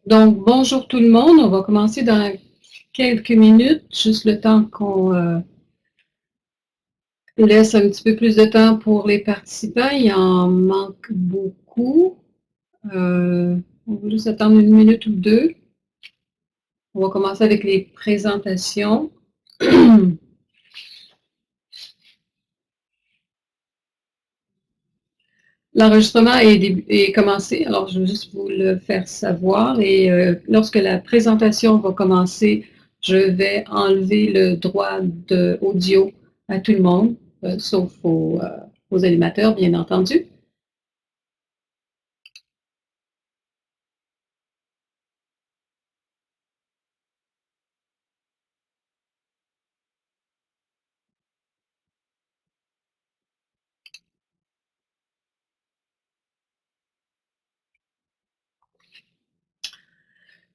Donc, bonjour tout le monde. On va commencer dans quelques minutes, juste le temps qu'on laisse un petit peu plus de temps pour les participants. Il en manque beaucoup. On va juste attendre une minute ou deux. On va commencer avec les présentations. L'enregistrement est commencé, alors je vais juste vous le faire savoir. Et lorsque la présentation va commencer, je vais enlever le droit d'audio à tout le monde, sauf aux animateurs, bien entendu.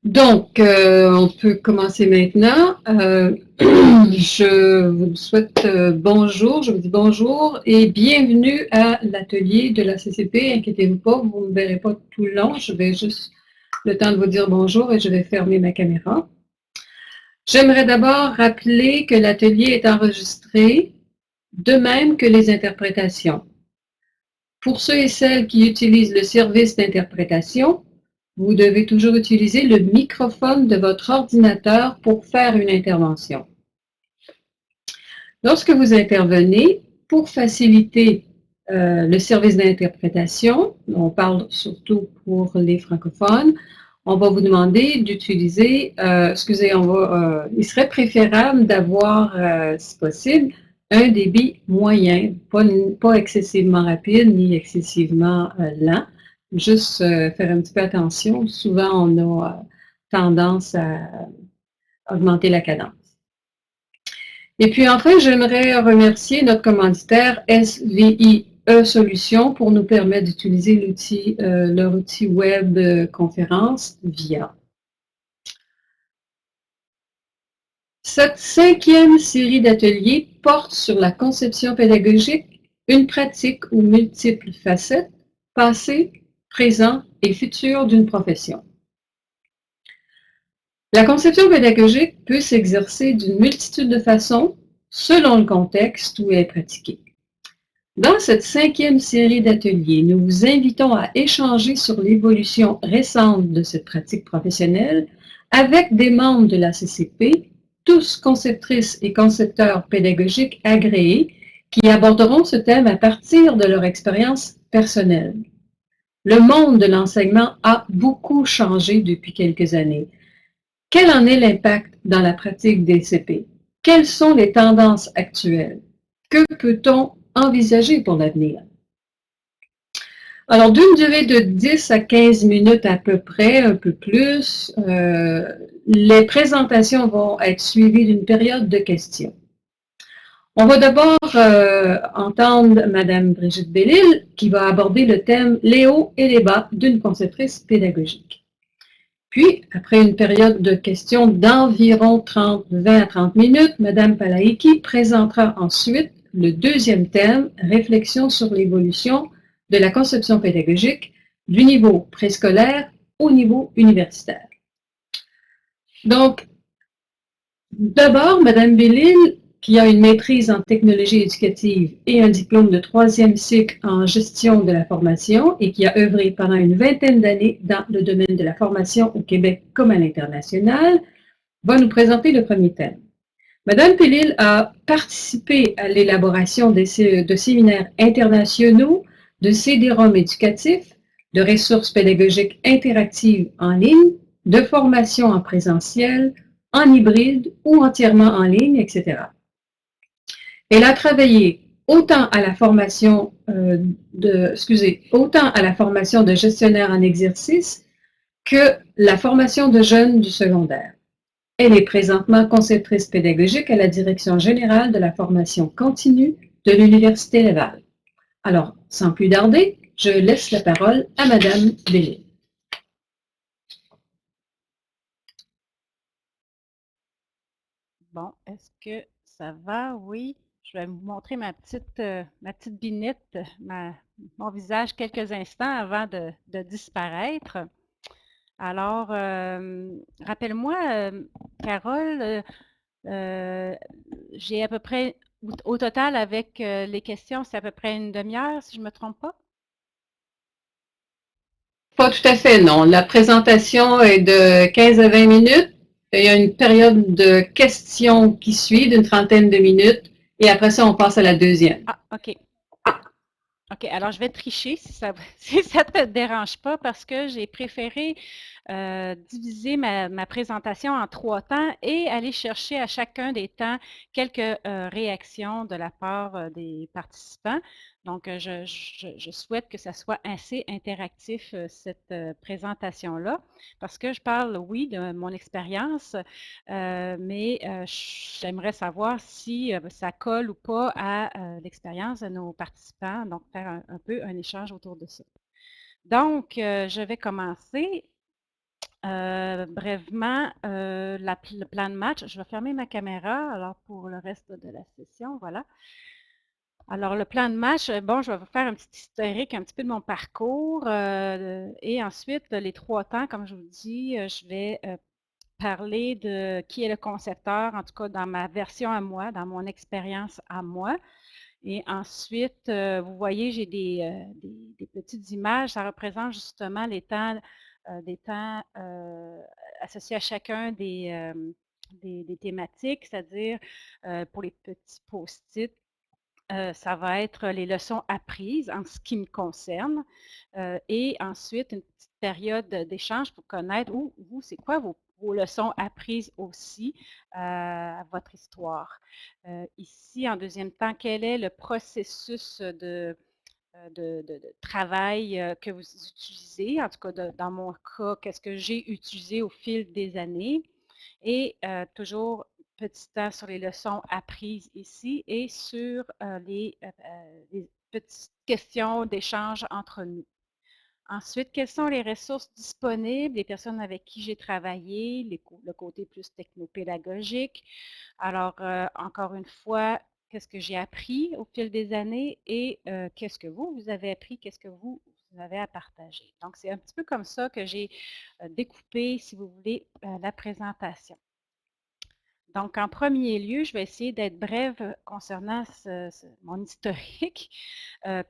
Donc, on peut commencer maintenant. Je vous souhaite bonjour, je vous dis bonjour et bienvenue à l'atelier de la CCP. Inquiétez-vous pas, vous ne me verrez pas tout le long, je vais juste le temps de vous dire bonjour et je vais fermer ma caméra. J'aimerais d'abord rappeler que l'atelier est enregistré, de même que les interprétations. Pour ceux et celles qui utilisent le service d'interprétation, vous devez toujours utiliser le microphone de votre ordinateur pour faire une intervention. Lorsque vous intervenez, pour faciliter le service d'interprétation, on parle surtout pour les francophones, on va vous demander d'utiliser, il serait préférable d'avoir, si possible, un débit moyen, pas excessivement rapide ni excessivement lent, juste faire un petit peu attention. Souvent, on a tendance à augmenter la cadence. Et puis enfin, j'aimerais remercier notre commanditaire SVI Solutions pour nous permettre d'utiliser l'outil, leur outil web conférence VIA. Cette 5e série d'ateliers porte sur la conception pédagogique, une pratique aux multiples facettes, passé, présent et futur d'une profession. La conception pédagogique peut s'exercer d'une multitude de façons selon le contexte où elle est pratiquée. Dans cette 5e série d'ateliers, nous vous invitons à échanger sur l'évolution récente de cette pratique professionnelle avec des membres de la CCP, tous conceptrices et concepteurs pédagogiques agréés, qui aborderont ce thème à partir de leur expérience personnelle. Le monde de l'enseignement a beaucoup changé depuis quelques années. Quel en est l'impact dans la pratique des CP? Quelles sont les tendances actuelles? Que peut-on envisager pour l'avenir? Alors, d'une durée de 10 à 15 minutes à peu près, un peu plus, les présentations vont être suivies d'une période de questions. On va d'abord entendre Madame Brigitte Bellil qui va aborder le thème « Les hauts et les bas d'une conceptrice pédagogique ». Puis, après une période de questions d'environ 20 à 30 minutes, Mme Palaïki présentera ensuite le deuxième thème, réflexion sur l'évolution de la conception pédagogique du niveau préscolaire au niveau universitaire. Donc, d'abord, Mme Bellil, qui a une maîtrise en technologie éducative et un diplôme de 3e cycle en gestion de la formation et qui a œuvré pendant une vingtaine d'années dans le domaine de la formation au Québec comme à l'international, va nous présenter le premier thème. Mme Bellil a participé à l'élaboration de séminaires internationaux, de CD-ROM éducatifs, de ressources pédagogiques interactives en ligne, de formation en présentiel, en hybride ou entièrement en ligne, etc. Elle a travaillé autant à la formation de gestionnaire en exercice que la formation de jeunes du secondaire. Elle est présentement conceptrice pédagogique à la Direction générale de la formation continue de l'Université Laval. Alors, sans plus tarder, je laisse la parole à Madame Bellil. Bon, est-ce que ça va? Oui. Je vais vous montrer ma petite binette, mon visage quelques instants avant de disparaître. Alors, rappelle-moi, Carole, j'ai à peu près, au total, avec les questions, c'est à peu près une demi-heure, si je ne me trompe pas? Pas tout à fait, non. La présentation est de 15 à 20 minutes. Il y a une période de questions qui suit d'une trentaine de minutes. Et après ça, on passe à la deuxième. Ah, OK. OK, alors je vais tricher si ça si ça te dérange pas parce que j'ai préféré, diviser ma présentation en 3 temps et aller chercher à chacun des temps quelques, réactions de la part, des participants. Donc, je souhaite que ça soit assez interactif, cette, présentation-là, parce que je parle, oui, de mon expérience, mais j'aimerais savoir si ça colle ou pas à l'expérience de nos participants, donc faire un peu un échange autour de ça. Donc, je vais commencer brièvement le plan de match. Je vais fermer ma caméra alors pour le reste de la session, voilà. Alors, le plan de match, bon, je vais vous faire un petit historique un petit peu de mon parcours et ensuite, les 3 temps, comme je vous dis, je vais parler de qui est le concepteur, en tout cas dans ma version à moi, dans mon expérience à moi. Et ensuite, vous voyez, j'ai des petites images. Ça représente justement des temps associés à chacun des thématiques, c'est-à-dire pour les petits post-it, ça va être les leçons apprises en ce qui me concerne et ensuite une petite période d'échange pour connaître vous, c'est quoi vos leçons apprises aussi à votre histoire. Ici, en deuxième temps, quel est le processus de travail que vous utilisez? En tout cas, dans mon cas, qu'est-ce que j'ai utilisé au fil des années? Et toujours petit temps sur les leçons apprises ici et sur les petites questions d'échange entre nous. Ensuite, quelles sont les ressources disponibles, les personnes avec qui j'ai travaillé, le côté plus technopédagogique. Alors, encore une fois, qu'est-ce que j'ai appris au fil des années et qu'est-ce que vous avez appris, qu'est-ce que vous avez à partager. Donc, c'est un petit peu comme ça que j'ai découpé, si vous voulez, la présentation. Donc, en premier lieu, je vais essayer d'être brève concernant mon historique.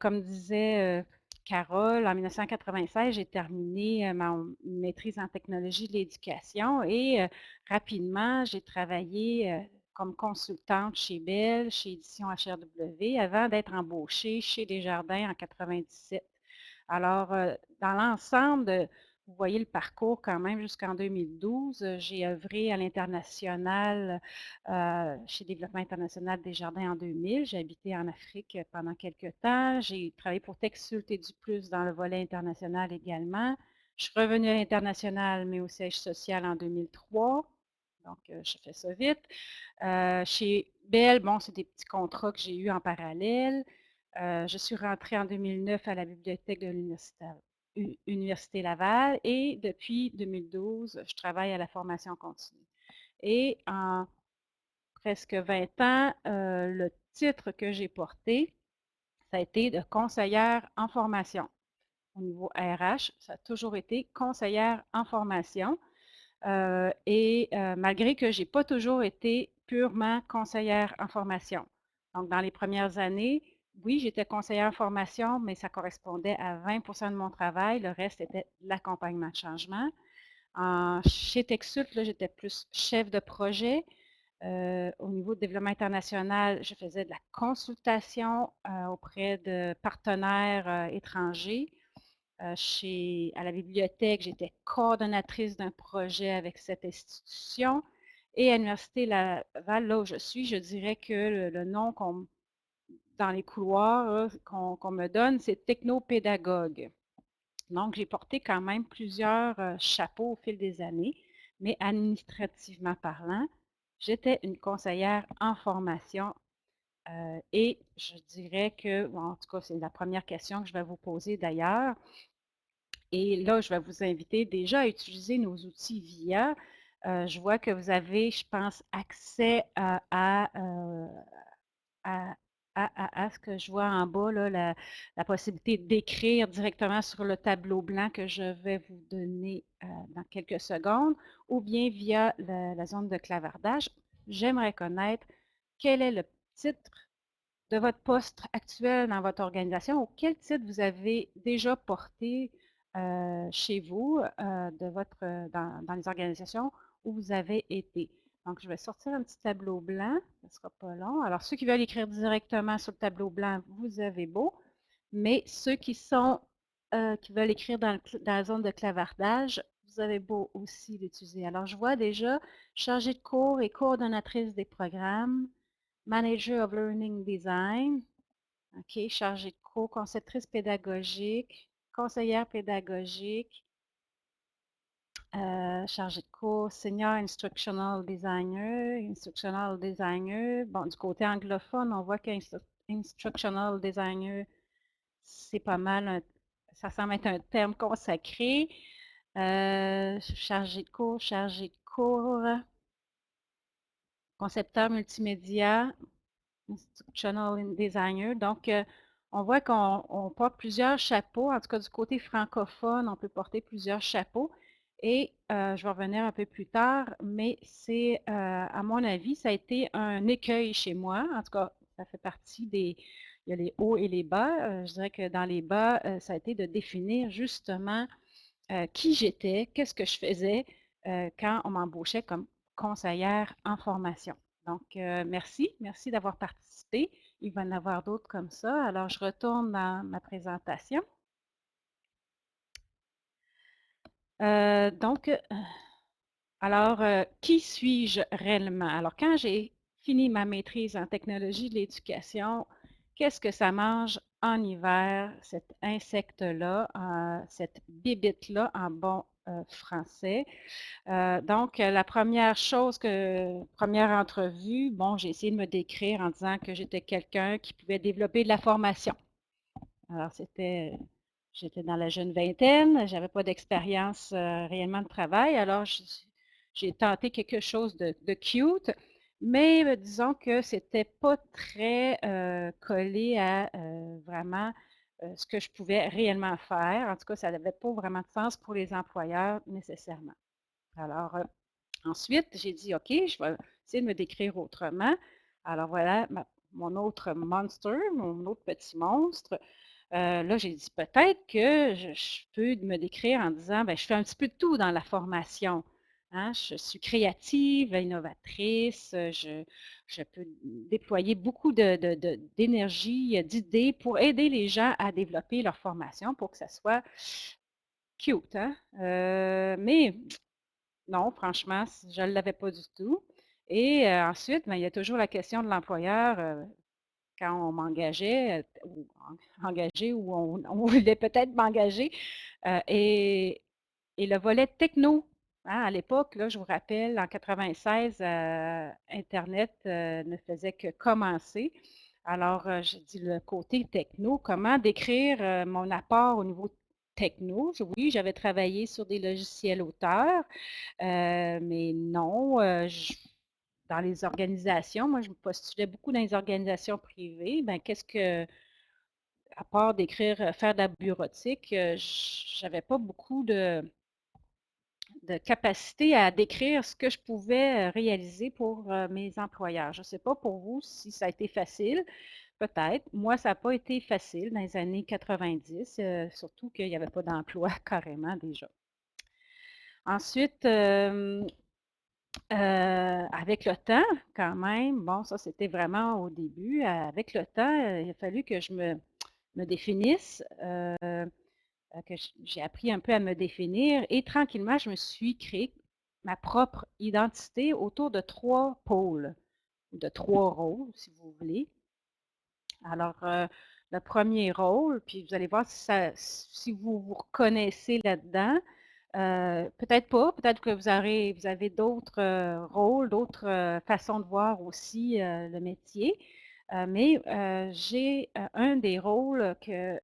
Comme disait Carole, en 1996, j'ai terminé ma maîtrise en technologie de l'éducation et rapidement, j'ai travaillé comme consultante chez Bell, chez Édition HRW, avant d'être embauchée chez Desjardins en 97. Alors, dans l'ensemble, vous voyez le parcours quand même jusqu'en 2012. J'ai œuvré à l'international, chez Développement international Desjardins en 2000. J'ai habité en Afrique pendant quelques temps. J'ai travaillé pour TechSult et du Plus dans le volet international également. Je suis revenue à l'international, mais au siège social en 2003. Donc, je fais ça vite. Chez Bell, bon, c'est des petits contrats que j'ai eus en parallèle. Je suis rentrée en 2009 à la bibliothèque de l'Université Laval et depuis 2012, je travaille à la formation continue. Et en presque 20 ans, le titre que j'ai porté, ça a été de conseillère en formation. Au niveau RH, ça a toujours été conseillère en formation. Et malgré que je n'ai pas toujours été purement conseillère en formation. Donc, dans les premières années, oui, j'étais conseillère en formation, mais ça correspondait à 20 de mon travail. Le reste était l'accompagnement de changement. Chez TechSult, j'étais plus chef de projet. Au niveau de développement international, je faisais de la consultation auprès de partenaires étrangers. À la bibliothèque, j'étais coordonnatrice d'un projet avec cette institution. Et à l'Université Laval, là où je suis, je dirais que le nom dans les couloirs qu'on me donne, c'est technopédagogue. Donc, j'ai porté quand même plusieurs chapeaux au fil des années, mais administrativement parlant, j'étais une conseillère en formation et je dirais que, bon, en tout cas, c'est la première question que je vais vous poser d'ailleurs. Et là, je vais vous inviter déjà à utiliser nos outils VIA. Je vois que vous avez, je pense, accès à, à ce que je vois en bas, là, la possibilité d'écrire directement sur le tableau blanc que je vais vous donner dans quelques secondes, ou bien via la zone de clavardage. J'aimerais connaître quel est le titre de votre poste actuel dans votre organisation ou quel titre vous avez déjà porté chez vous dans les organisations où vous avez été. Donc, je vais sortir un petit tableau blanc, ce ne sera pas long. Alors, ceux qui veulent écrire directement sur le tableau blanc, vous avez beau, mais ceux qui veulent écrire dans la zone de clavardage, vous avez beau aussi l'utiliser. Alors, je vois déjà chargée de cours et coordonnatrice des programmes, Manager of Learning Design, OK, chargée de cours, conceptrice pédagogique, conseillère pédagogique, chargée de cours, Senior Instructional Designer. Bon, du côté anglophone, on voit qu'Instructional Designer, c'est pas mal, ça semble être un terme consacré. Chargée de cours, concepteur multimédia, Instructional Designer. Donc, on voit qu'on porte plusieurs chapeaux. En tout cas, du côté francophone, on peut porter plusieurs chapeaux. Et je vais revenir un peu plus tard, mais c'est, à mon avis, ça a été un écueil chez moi. En tout cas, ça fait partie des... Il y a les hauts et les bas. Je dirais que dans les bas, ça a été de définir justement qui j'étais, qu'est-ce que je faisais quand on m'embauchait comme conseillère en formation. Donc, merci d'avoir participé. Il va y en avoir d'autres comme ça. Alors, je retourne dans ma présentation. Alors, qui suis-je réellement? Alors, quand j'ai fini ma maîtrise en technologie de l'éducation, qu'est-ce que ça mange en hiver, cet insecte-là, cette bibite-là en bon français? Donc, la première première entrevue, bon, j'ai essayé de me décrire en disant que j'étais quelqu'un qui pouvait développer de la formation. Alors, j'étais dans la jeune vingtaine, j'avais pas d'expérience réellement de travail, alors j'ai tenté quelque chose de cute, mais disons que c'était pas très collé à vraiment ce que je pouvais réellement faire. En tout cas, ça n'avait pas vraiment de sens pour les employeurs nécessairement. Alors, ensuite, j'ai dit, OK, je vais essayer de me décrire autrement. Alors voilà mon autre monster, mon autre petit monstre. Là, j'ai dit peut-être que je peux me décrire en disant, ben, je fais un petit peu de tout dans la formation. Hein. Je suis créative, innovatrice, je peux déployer beaucoup d'énergie, d'idées pour aider les gens à développer leur formation pour que ça soit cute. Hein? Mais non, franchement, je ne l'avais pas du tout. Et ensuite, ben, il y a toujours la question de l'employeur quand on m'engageait, ou on voulait peut-être m'engager. Et le volet techno, hein, à l'époque, là, je vous rappelle, en 96, Internet ne faisait que commencer. Alors, je dis le côté techno, comment décrire mon apport au niveau techno? Oui, j'avais travaillé sur des logiciels auteurs, mais non, dans les organisations, moi, je me postulais beaucoup dans les organisations privées. Ben, à part d'écrire, faire de la bureautique, j'avais pas beaucoup de capacité à décrire ce que je pouvais réaliser pour mes employeurs. Je ne sais pas pour vous si ça a été facile, peut-être. Moi, ça n'a pas été facile dans les années 90, surtout qu'il n'y avait pas d'emploi carrément déjà. Ensuite, avec le temps, quand même, bon, ça c'était vraiment au début. Avec le temps, il a fallu que je me définisse, que j'ai appris un peu à me définir et tranquillement, je me suis créé ma propre identité autour de 3 pôles, de 3 rôles, si vous voulez. Alors, le premier rôle, puis vous allez voir si vous vous reconnaissez là-dedans. Peut-être pas, peut-être que vous avez d'autres rôles, d'autres façons de voir aussi le métier. Mais j'ai un des rôles que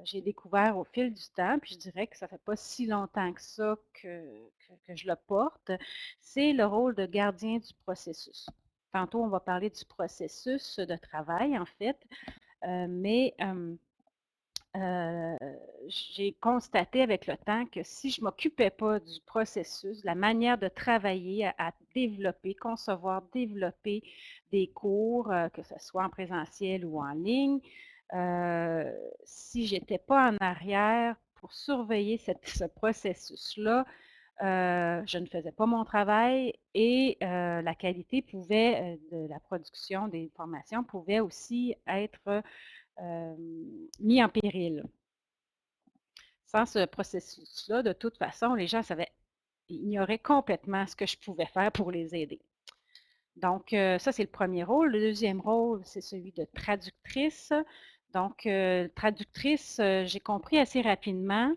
j'ai découvert au fil du temps, puis je dirais que ça fait pas si longtemps que ça que je le porte, c'est le rôle de gardien du processus. Tantôt, on va parler du processus de travail, en fait, mais j'ai constaté avec le temps que si je ne m'occupais pas du processus, de la manière de travailler à développer, concevoir, développer des cours, que ce soit en présentiel ou en ligne, si je n'étais pas en arrière pour surveiller ce processus-là, je ne faisais pas mon travail et la qualité pouvait, de la production des formations pouvait aussi être mis en péril. Sans ce processus-là, de toute façon, les gens ignoraient complètement ce que je pouvais faire pour les aider. Donc, ça, c'est le premier rôle. Le deuxième rôle, c'est celui de traductrice. Donc, traductrice, j'ai compris assez rapidement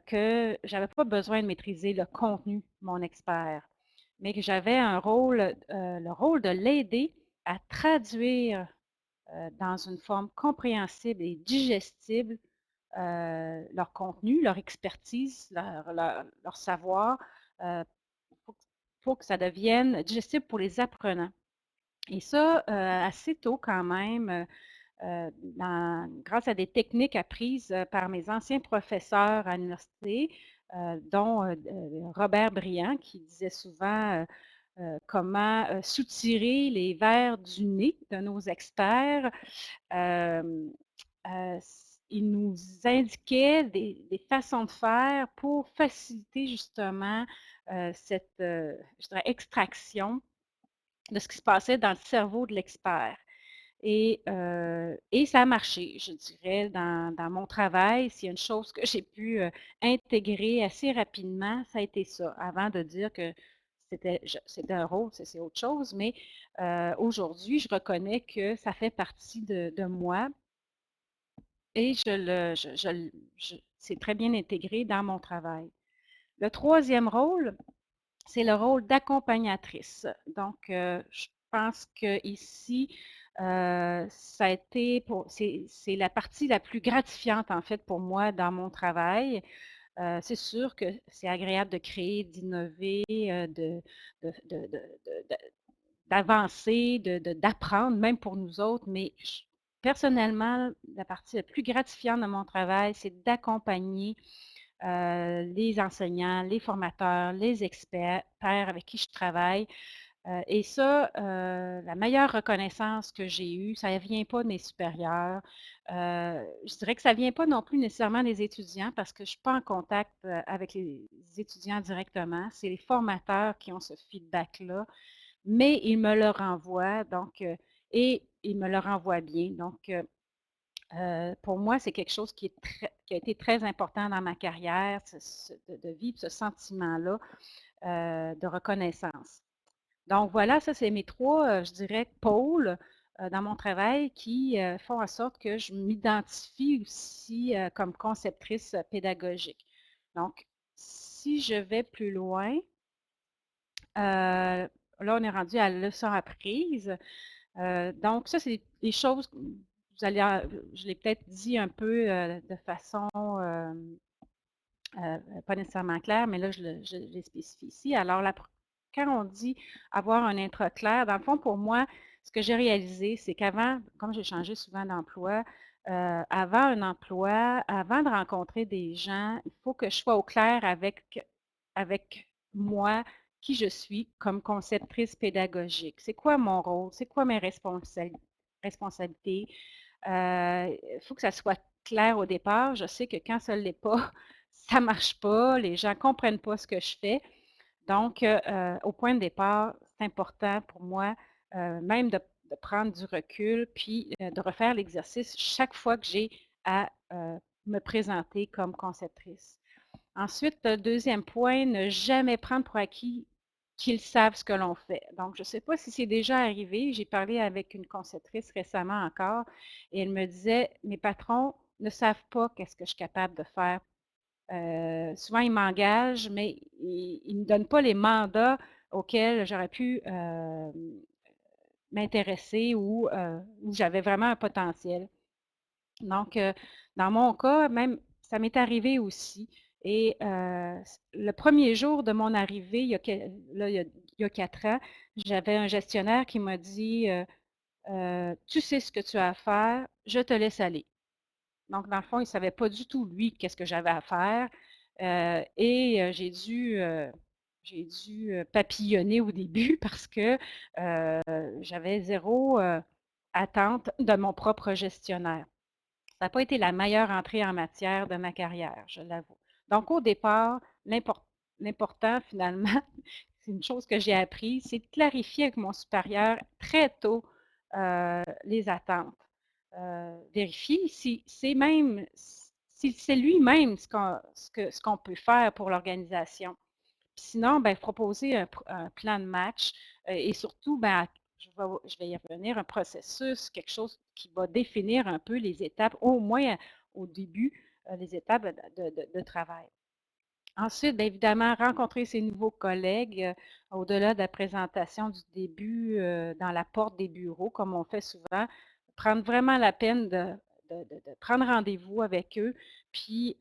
que j'avais pas besoin de maîtriser le contenu de mon expert, mais que j'avais le rôle de l'aider à traduire dans une forme compréhensible et digestible leur contenu, leur expertise, leur savoir, pour que ça devienne digestible pour les apprenants. Et ça, assez tôt quand même, grâce à des techniques apprises par mes anciens professeurs à l'université, dont Robert Briand, qui disait souvent comment soutirer les vers du nez de nos experts. Il nous indiquait des façons de faire pour faciliter justement cette je dirais, extraction de ce qui se passait dans le cerveau de l'expert. Et ça a marché, je dirais, dans mon travail. S'il y a une chose que j'ai pu intégrer assez rapidement, ça a été ça, avant de dire que c'était un rôle, c'est autre chose, mais aujourd'hui, je reconnais que ça fait partie de moi et c'est très bien intégré dans mon travail. Le troisième rôle, c'est le rôle d'accompagnatrice. Donc, je pense qu'ici, ça a été c'est la partie la plus gratifiante, en fait, pour moi dans mon travail. C'est sûr que c'est agréable de créer, d'innover, d'avancer, d'apprendre, même pour nous autres, mais personnellement, la partie la plus gratifiante de mon travail, c'est d'accompagner les enseignants, les formateurs, les experts avec qui je travaille. Et ça, la meilleure reconnaissance que j'ai eue, ça ne vient pas de mes supérieurs. Je dirais que ça ne vient pas non plus nécessairement des étudiants parce que je ne suis pas en contact avec les étudiants directement. C'est les formateurs qui ont ce feedback-là, mais ils me le renvoient, donc, et ils me le renvoient bien. Donc, pour moi, c'est quelque chose qui a été très important dans ma carrière, de vivre ce sentiment-là de reconnaissance. Donc voilà, ça c'est mes trois, je dirais, pôles dans mon travail qui font en sorte que je m'identifie aussi comme conceptrice pédagogique. Donc, si je vais plus loin, là on est rendu à la leçon apprise. Donc ça, c'est des choses, je l'ai peut-être dit un peu de façon pas nécessairement claire, mais là, je les spécie ici. Alors, quand on dit avoir un intro clair, dans le fond, pour moi, ce que j'ai réalisé, c'est qu'avant, comme j'ai changé souvent d'emploi, avant un emploi, avant de rencontrer des gens, il faut que je sois au clair avec moi, qui je suis comme conceptrice pédagogique. C'est quoi mon rôle? C'est quoi mes responsabilités? Il faut que ça soit clair au départ. Je sais que quand ça ne l'est pas, ça ne marche pas, les gens ne comprennent pas ce que je fais. Donc, au point de départ, c'est important pour moi, même de prendre du recul, puis de refaire l'exercice chaque fois que j'ai à me présenter comme conceptrice. Ensuite, le deuxième point, ne jamais prendre pour acquis qu'ils savent ce que l'on fait. Donc, je ne sais pas si c'est déjà arrivé. J'ai parlé avec une conceptrice récemment encore et elle me disait, mes patrons ne savent pas qu'est-ce que je suis capable de faire. Souvent, ils m'engagent, mais ils ne me donnent pas les mandats auxquels j'aurais pu m'intéresser ou où j'avais vraiment un potentiel. Donc, dans mon cas, même, ça m'est arrivé aussi. Et le premier jour de mon arrivée, il y a 4 ans, j'avais un gestionnaire qui m'a dit tu sais ce que tu as à faire, je te laisse aller. Donc, dans le fond, il ne savait pas du tout, lui, qu'est-ce que j'avais à faire. Et j'ai dû papillonner au début parce que j'avais zéro attente de mon propre gestionnaire. Ça n'a pas été la meilleure entrée en matière de ma carrière, je l'avoue. Donc, au départ, l'important, finalement, c'est une chose que j'ai appris, c'est de clarifier avec mon supérieur très tôt les attentes. Vérifier si c'est même, si c'est lui-même ce qu'on peut faire pour l'organisation. Sinon, ben, proposer un plan de match et surtout, ben, je vais y revenir, un processus, quelque chose qui va définir un peu les étapes, au moins au début, les étapes de travail. Ensuite, bien évidemment, rencontrer ses nouveaux collègues, au-delà de la présentation du début dans la porte des bureaux, comme on fait souvent, prendre vraiment la peine de prendre rendez-vous avec eux, puis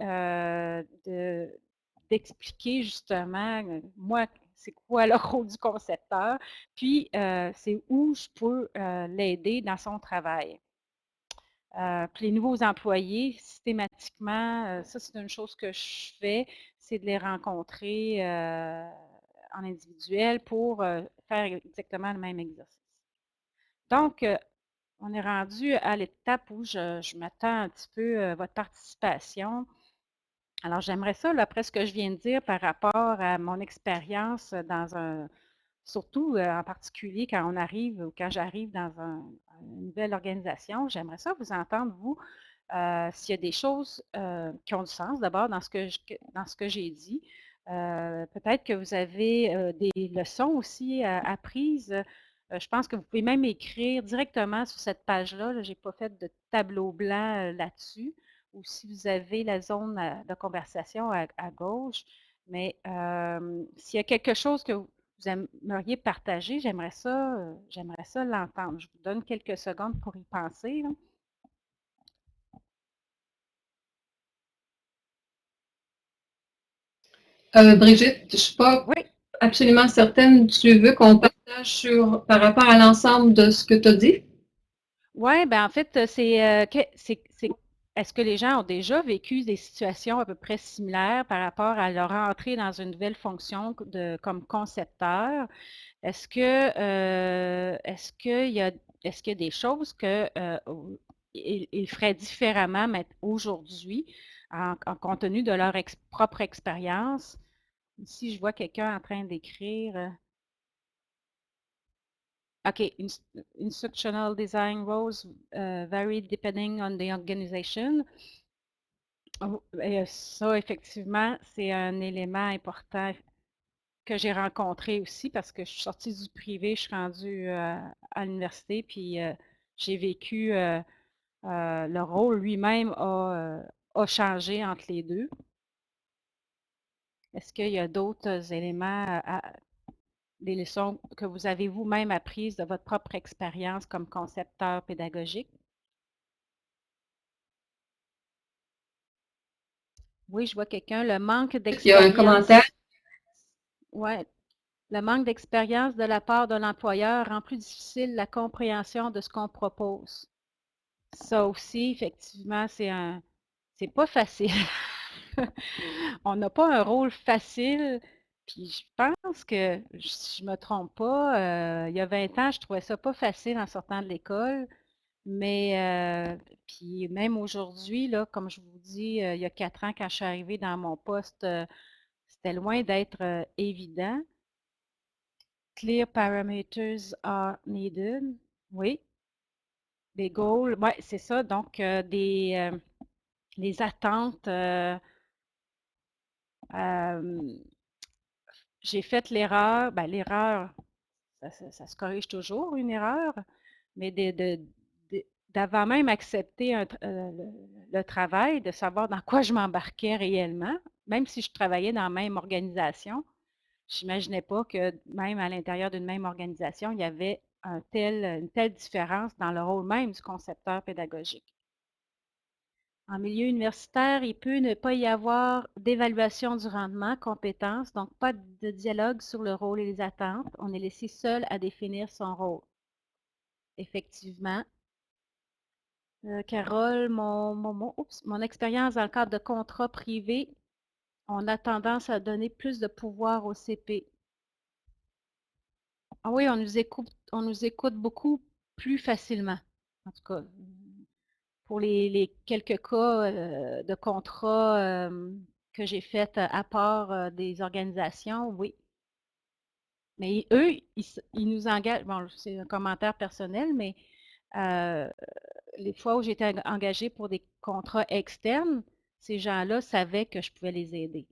d'expliquer justement, moi, c'est quoi le rôle du concepteur, puis c'est où je peux l'aider dans son travail. Puis les nouveaux employés, systématiquement, ça c'est une chose que je fais, c'est de les rencontrer en individuel pour faire exactement le même exercice. Donc, on est rendu à l'étape où je m'attends un petit peu à votre participation. Alors, j'aimerais ça, là, après ce que je viens de dire par rapport à mon expérience dans surtout en particulier quand on arrive ou quand j'arrive dans une nouvelle organisation, j'aimerais ça vous entendre, vous, s'il y a des choses qui ont du sens d'abord dans ce que j'ai dit. Peut-être que vous avez des leçons aussi apprises. Je pense que vous pouvez même écrire directement sur cette page-là. Là, je n'ai pas fait de tableau blanc là-dessus. Ou si vous avez la zone de conversation à gauche. Mais s'il y a quelque chose que vous aimeriez partager, j'aimerais ça l'entendre. Je vous donne quelques secondes pour y penser, là. Brigitte, je ne suis pas Oui, absolument certaine. Tu veux qu'on partage par rapport à l'ensemble de ce que tu as dit? ouais, ben en fait, est-ce que les gens ont déjà vécu des situations à peu près similaires par rapport à leur entrée dans une nouvelle fonction comme concepteur? Est-ce qu'il y a, est-ce qu'il y a des choses que ils feraient différemment aujourd'hui en compte tenu de leur propre expérience? Ici, je vois quelqu'un en train d'écrire. OK, instructional design roles vary depending on the organization. Ça, effectivement, c'est un élément important que j'ai rencontré aussi parce que je suis sortie du privé, je suis rendue à l'université, puis j'ai vécu le rôle lui-même a changé entre les deux. Est-ce qu'il y a d'autres éléments, des leçons que vous avez vous-même apprises de votre propre expérience comme concepteur pédagogique? Oui, je vois quelqu'un. Le manque Il y a un commentaire. d'expérience. Ouais, le manque d'expérience de la part de l'employeur rend plus difficile la compréhension de ce qu'on propose. Ça aussi, effectivement, c'est pas facile. On n'a pas un rôle facile. Puis je pense que, si je me trompe pas, il y a 20 ans, je trouvais ça pas facile en sortant de l'école. Mais puis même aujourd'hui, là, comme je vous dis, il y a 4 ans, quand je suis arrivée dans mon poste, c'était loin d'être évident. Clear parameters are needed. Oui, des goals. Oui, c'est ça. Donc, les attentes. J'ai fait l'erreur. Ben, l'erreur, ça se corrige toujours, une erreur, mais d'avoir même accepté le travail, de savoir dans quoi je m'embarquais réellement, même si je travaillais dans la même organisation. Je n'imaginais pas que même à l'intérieur d'une même organisation, il y avait une telle différence dans le rôle même du concepteur pédagogique. En milieu universitaire, il peut ne pas y avoir d'évaluation du rendement, compétences, donc pas de dialogue sur le rôle et les attentes. On est laissé seul à définir son rôle. Effectivement, Carole, mon expérience dans le cadre de contrats privés, on a tendance à donner plus de pouvoir au CP. Ah oui, on nous écoute beaucoup plus facilement. En tout cas, pour les quelques cas de contrats que j'ai fait à part des organisations, oui. Mais eux, ils nous engagent. Bon, c'est un commentaire personnel, mais euh, les fois où j'étais engagée pour des contrats externes, ces gens-là savaient que je pouvais les aider.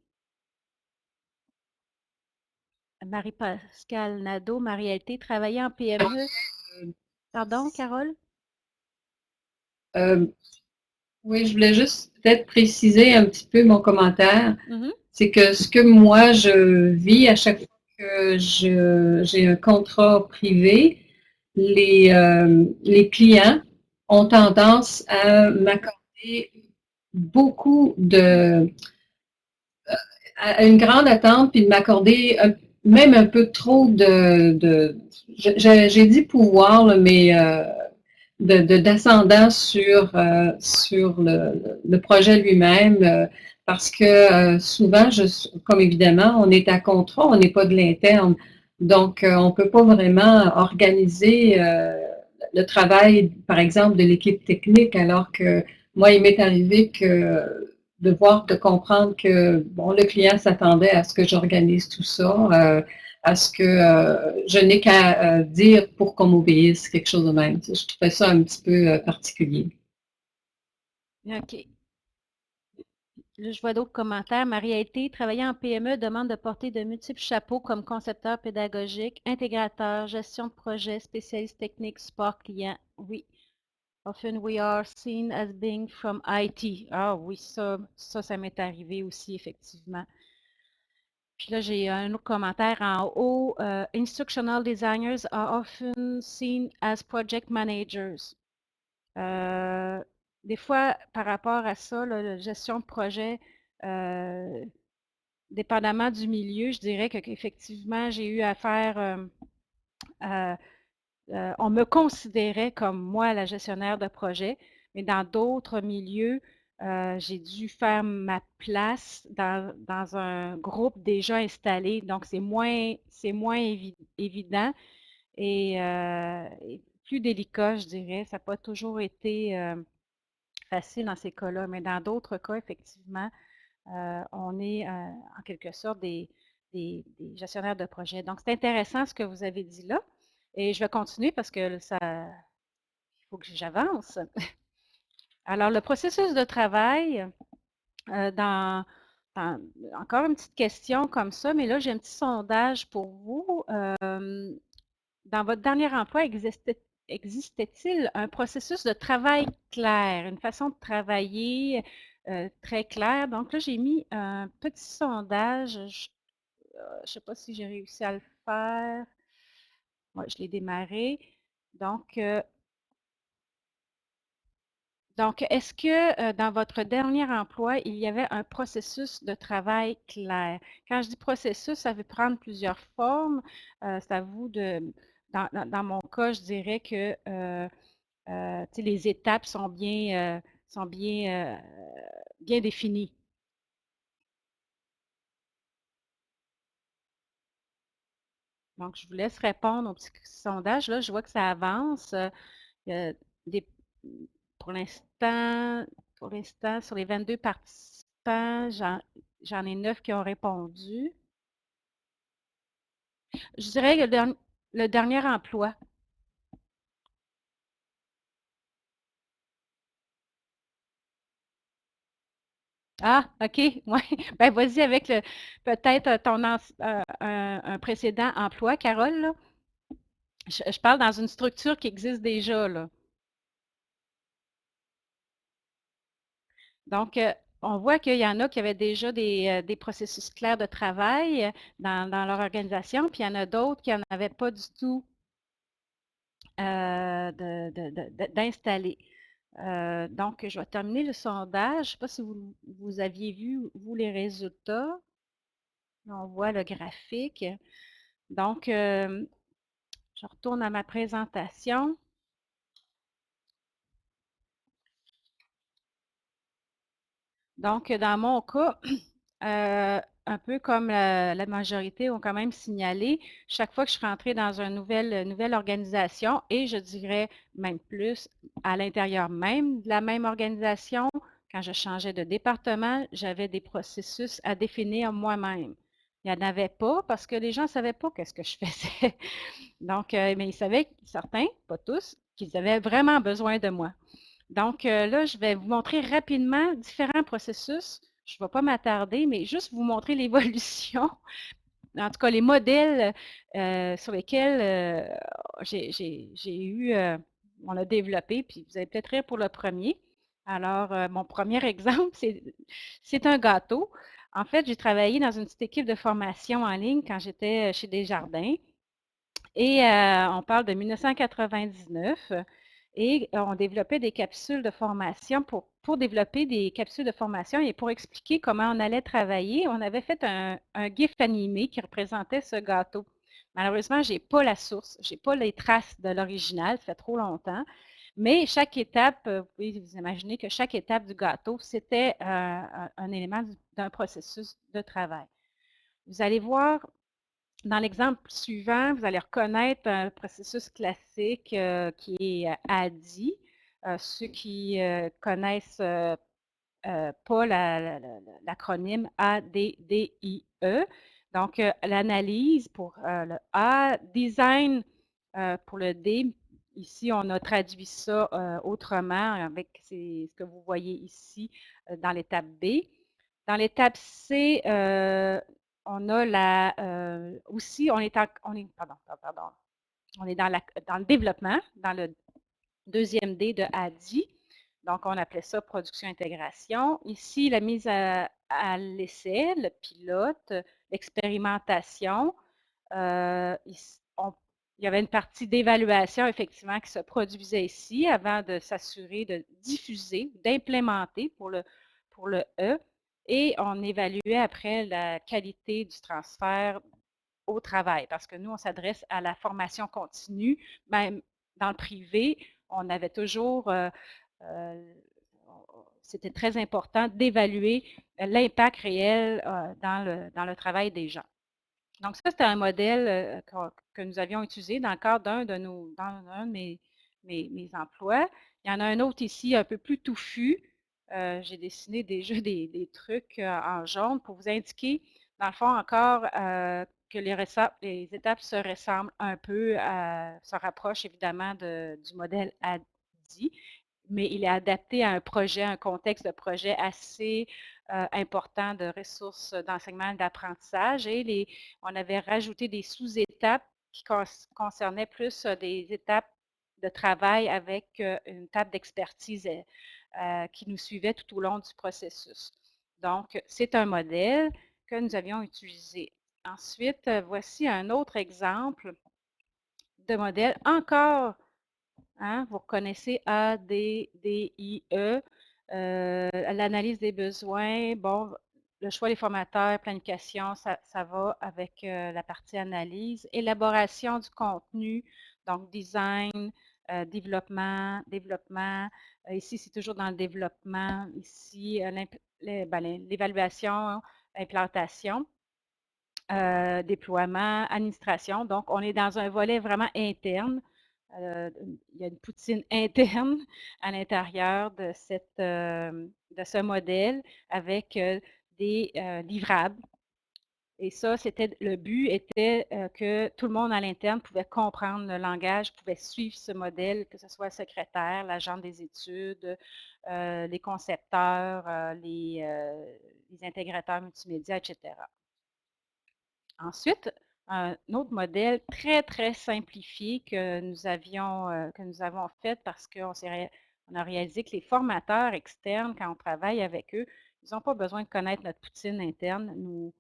Marie-Pascale Nadeau, ma réalité, travailler en PME. Pardon, Carole? Euh, oui, je voulais juste peut-être préciser un petit peu mon commentaire. Mhm. C'est que ce que moi, je vis à chaque fois que j'ai un contrat privé, les clients ont tendance à m'accorder beaucoup à une grande attente, puis de m'accorder même un peu trop j'ai dit pouvoir, là, mais d'ascendant sur le projet lui-même, parce que souvent, comme évidemment, on est à contrat, on n'est pas de l'interne. Donc, on ne peut pas vraiment organiser le travail, par exemple, de l'équipe technique, alors que moi, il m'est arrivé de voir, de comprendre que bon, le client s'attendait à ce que j'organise tout ça, à ce que je n'ai qu'à dire pour qu'on m'obéisse, quelque chose de même. Je trouvais ça un petit peu particulier. OK. Là, je vois d'autres commentaires. Marie-Été, travailler en PME demande de porter de multiples chapeaux comme concepteur pédagogique, intégrateur, gestion de projet, spécialiste technique, support client. Oui. Often we are seen as being from IT. Ah oui, ça m'est arrivé aussi, effectivement. Puis là, j'ai un autre commentaire en haut. Instructional designers are often seen as project managers. Des fois, par rapport à ça, là, la gestion de projet, euh, dépendamment du milieu, je dirais qu'effectivement, j'ai eu à faire, on me considérait comme moi la gestionnaire de projet, mais dans d'autres milieux, j'ai dû faire ma place dans un groupe déjà installé, donc c'est moins évident et plus délicat, je dirais. Ça n'a pas toujours été facile dans ces cas-là, mais dans d'autres cas, effectivement, on est en quelque sorte des gestionnaires de projet. Donc, c'est intéressant ce que vous avez dit là. Et je vais continuer parce que ça, il faut que j'avance. Alors, le processus de travail, euh, dans, encore une petite question comme ça, mais là, j'ai un petit sondage pour vous. Dans votre dernier emploi, existait-il un processus de travail clair, une façon de travailler très claire? Donc là, j'ai mis un petit sondage. Je ne sais pas si j'ai réussi à le faire. Ouais, je l'ai démarré. Donc, euh, donc, est-ce que dans votre dernier emploi, il y avait un processus de travail clair? Quand je dis processus, ça veut prendre plusieurs formes. C'est à vous dans mon cas, je dirais que les étapes sont bien définies. Donc, je vous laisse répondre au petit sondage. Là, je vois que ça avance. Il y a des- pour l'instant, pour l'instant, sur les 22 participants, j'en ai 9 qui ont répondu. Je dirais que le dernier emploi. Ah, OK, ouais. Ben, vas-y avec peut-être un précédent emploi, Carole, là. Je parle dans une structure qui existe déjà, là. Donc, on voit qu'il y en a qui avaient déjà des processus clairs de travail dans leur organisation, puis il y en a d'autres qui n'en avaient pas du tout d'installer. Donc, je vais terminer le sondage. Je ne sais pas si vous aviez vu, vous, les résultats. Là, on voit le graphique. Donc, je retourne à ma présentation. Donc, dans mon cas, un peu comme la majorité ont quand même signalé, chaque fois que je suis rentrée dans une nouvelle organisation, et je dirais même plus, à l'intérieur même de la même organisation, quand je changeais de département, j'avais des processus à définir moi-même. Il n'y en avait pas parce que les gens ne savaient pas qu'est-ce que je faisais. Donc, mais ils savaient, certains, pas tous, qu'ils avaient vraiment besoin de moi. Donc, là, je vais vous montrer rapidement différents processus. Je ne vais pas m'attarder, mais juste vous montrer l'évolution, en tout cas les modèles sur lesquels j'ai eu, on a développé, puis vous allez peut-être rire pour le premier. Alors, mon premier exemple, c'est un gâteau. En fait, j'ai travaillé dans une petite équipe de formation en ligne quand j'étais chez Desjardins. Et on parle de 1999 et on développait des capsules de formation pour développer des capsules de formation et pour expliquer comment on allait travailler, on avait fait un GIF animé qui représentait ce gâteau. Malheureusement, je n'ai pas la source, je n'ai pas les traces de l'original, ça fait trop longtemps. Mais chaque étape, vous pouvez vous imaginer que chaque étape du gâteau, c'était un élément d'un processus de travail. Vous allez voir dans l'exemple suivant, vous allez reconnaître un processus classique qui est ADDIE. Ceux qui connaissent pas l'acronyme ADDIE. Donc, l'analyse pour le A, design pour le D. Ici, on a traduit ça autrement avec ce que vous voyez ici dans l'étape B. Dans l'étape C, on a aussi, on est dans le développement, dans le deuxième D de ADI. Donc, on appelait ça production-intégration. Ici, la mise à l'essai, le pilote, l'expérimentation. Il y avait une partie d'évaluation, effectivement, qui se produisait ici avant de s'assurer de diffuser, d'implémenter pour le E. Et on évaluait après la qualité du transfert au travail, parce que nous, on s'adresse à la formation continue. Même dans le privé, on avait toujours, c'était très important d'évaluer l'impact réel dans le travail des gens. Donc, ça, c'était un modèle que nous avions utilisé dans le cadre d'un de mes emplois. Il y en a un autre ici, un peu plus touffu. J'ai dessiné déjà des trucs en jaune pour vous indiquer, dans le fond, encore que les étapes se ressemblent un peu, se rapprochent évidemment du modèle ADI, mais il est adapté à un projet, un contexte de projet assez important de ressources d'enseignement et d'apprentissage. Et on avait rajouté des sous-étapes qui concernaient plus des étapes de travail avec une table d'expertise qui nous suivait tout au long du processus. Donc, c'est un modèle que nous avions utilisé. Ensuite, voici un autre exemple de modèle encore. Hein, vous reconnaissez A, D, D, I, E. L'analyse des besoins, bon, le choix des formateurs, planification, ça va avec la partie analyse. Élaboration du contenu, donc design, développement. Ici, c'est toujours dans le développement. Ici, l'évaluation, implantation. Déploiement, administration. Donc, on est dans un volet vraiment interne. Il y a une poutine interne à l'intérieur de ce modèle avec des livrables. Et ça, le but était que tout le monde à l'interne pouvait comprendre le langage, pouvait suivre ce modèle, que ce soit le secrétaire, l'agent des études, les concepteurs, les intégrateurs multimédia, etc. Ensuite, un autre modèle très, très simplifié que nous avons fait parce qu'on a réalisé que les formateurs externes, quand on travaille avec eux, ils n'ont pas besoin de connaître notre poutine interne,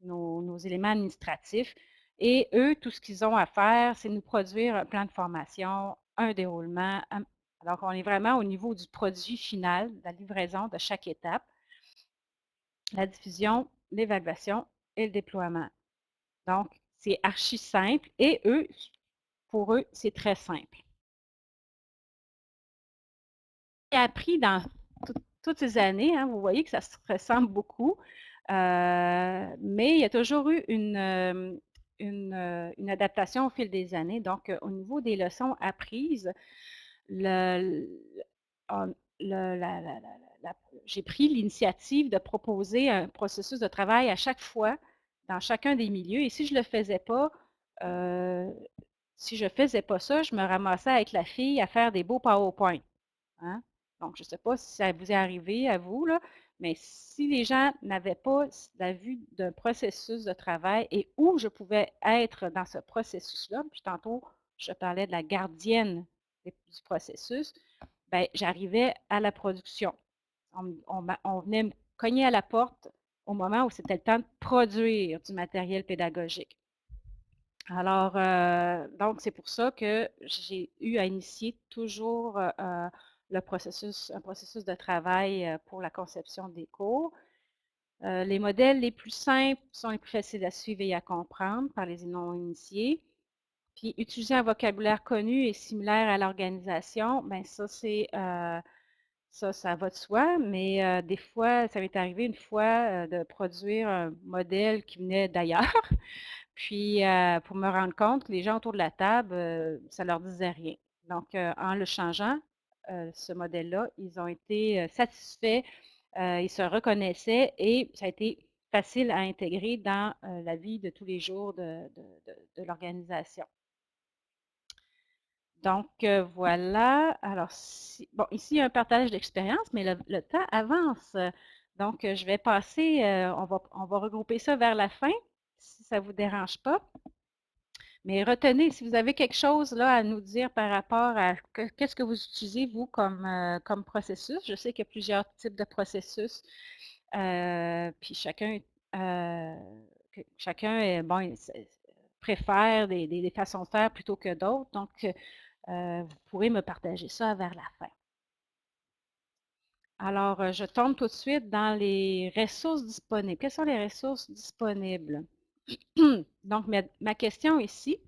nos éléments administratifs. Et eux, tout ce qu'ils ont à faire, c'est nous produire un plan de formation, un déroulement. Alors, on est vraiment au niveau du produit final, de la livraison de chaque étape, la diffusion, l'évaluation et le déploiement. Donc, c'est archi simple et pour eux, c'est très simple. J'ai appris dans toutes ces années, hein, vous voyez que ça se ressemble beaucoup, mais il y a toujours eu une adaptation au fil des années. Donc, au niveau des leçons apprises, le, on- la- j'ai pris l'initiative de proposer un processus de travail à chaque fois dans chacun des milieux. Et si je ne le faisais pas, euh, si je faisais pas ça, je me ramassais avec la fille à faire des beaux PowerPoint. Hein. Donc, je ne sais pas si ça vous est arrivé à vous, là, mais si les gens n'avaient pas la vue d'un processus de travail et où je pouvais être dans ce processus-là, puis tantôt, je parlais de la gardienne du processus, ben, j'arrivais à la production. On venait me cogner à la porte au moment où c'était le temps de produire du matériel pédagogique. Alors, donc, c'est pour ça que j'ai eu à initier toujours un processus de travail pour la conception des cours. Les modèles les plus simples sont les plus faciles à suivre et à comprendre par les non-initiés. Puis, utiliser un vocabulaire connu et similaire à l'organisation, bien ça va de soi, mais des fois, ça m'est arrivé une fois de produire un modèle qui venait d'ailleurs. Puis, pour me rendre compte que les gens autour de la table, ça ne leur disait rien. Donc, en le changeant, ce modèle-là, ils ont été satisfaits, ils se reconnaissaient et ça a été facile à intégrer dans la vie de tous les jours de l'organisation. Donc, voilà. Alors, bon, ici, il y a un partage d'expérience, mais le temps avance. Donc, je vais passer, on va regrouper ça vers la fin, si ça ne vous dérange pas. Mais retenez, si vous avez quelque chose là à nous dire par rapport à qu'est-ce que vous utilisez, vous, comme processus. Je sais qu'il y a plusieurs types de processus. Puis chacun bon, préfère des façons de faire plutôt que d'autres. Donc, vous pourrez me partager ça vers la fin. Alors, je tombe tout de suite dans les ressources disponibles. Quelles sont les ressources disponibles? Donc, ma question ici,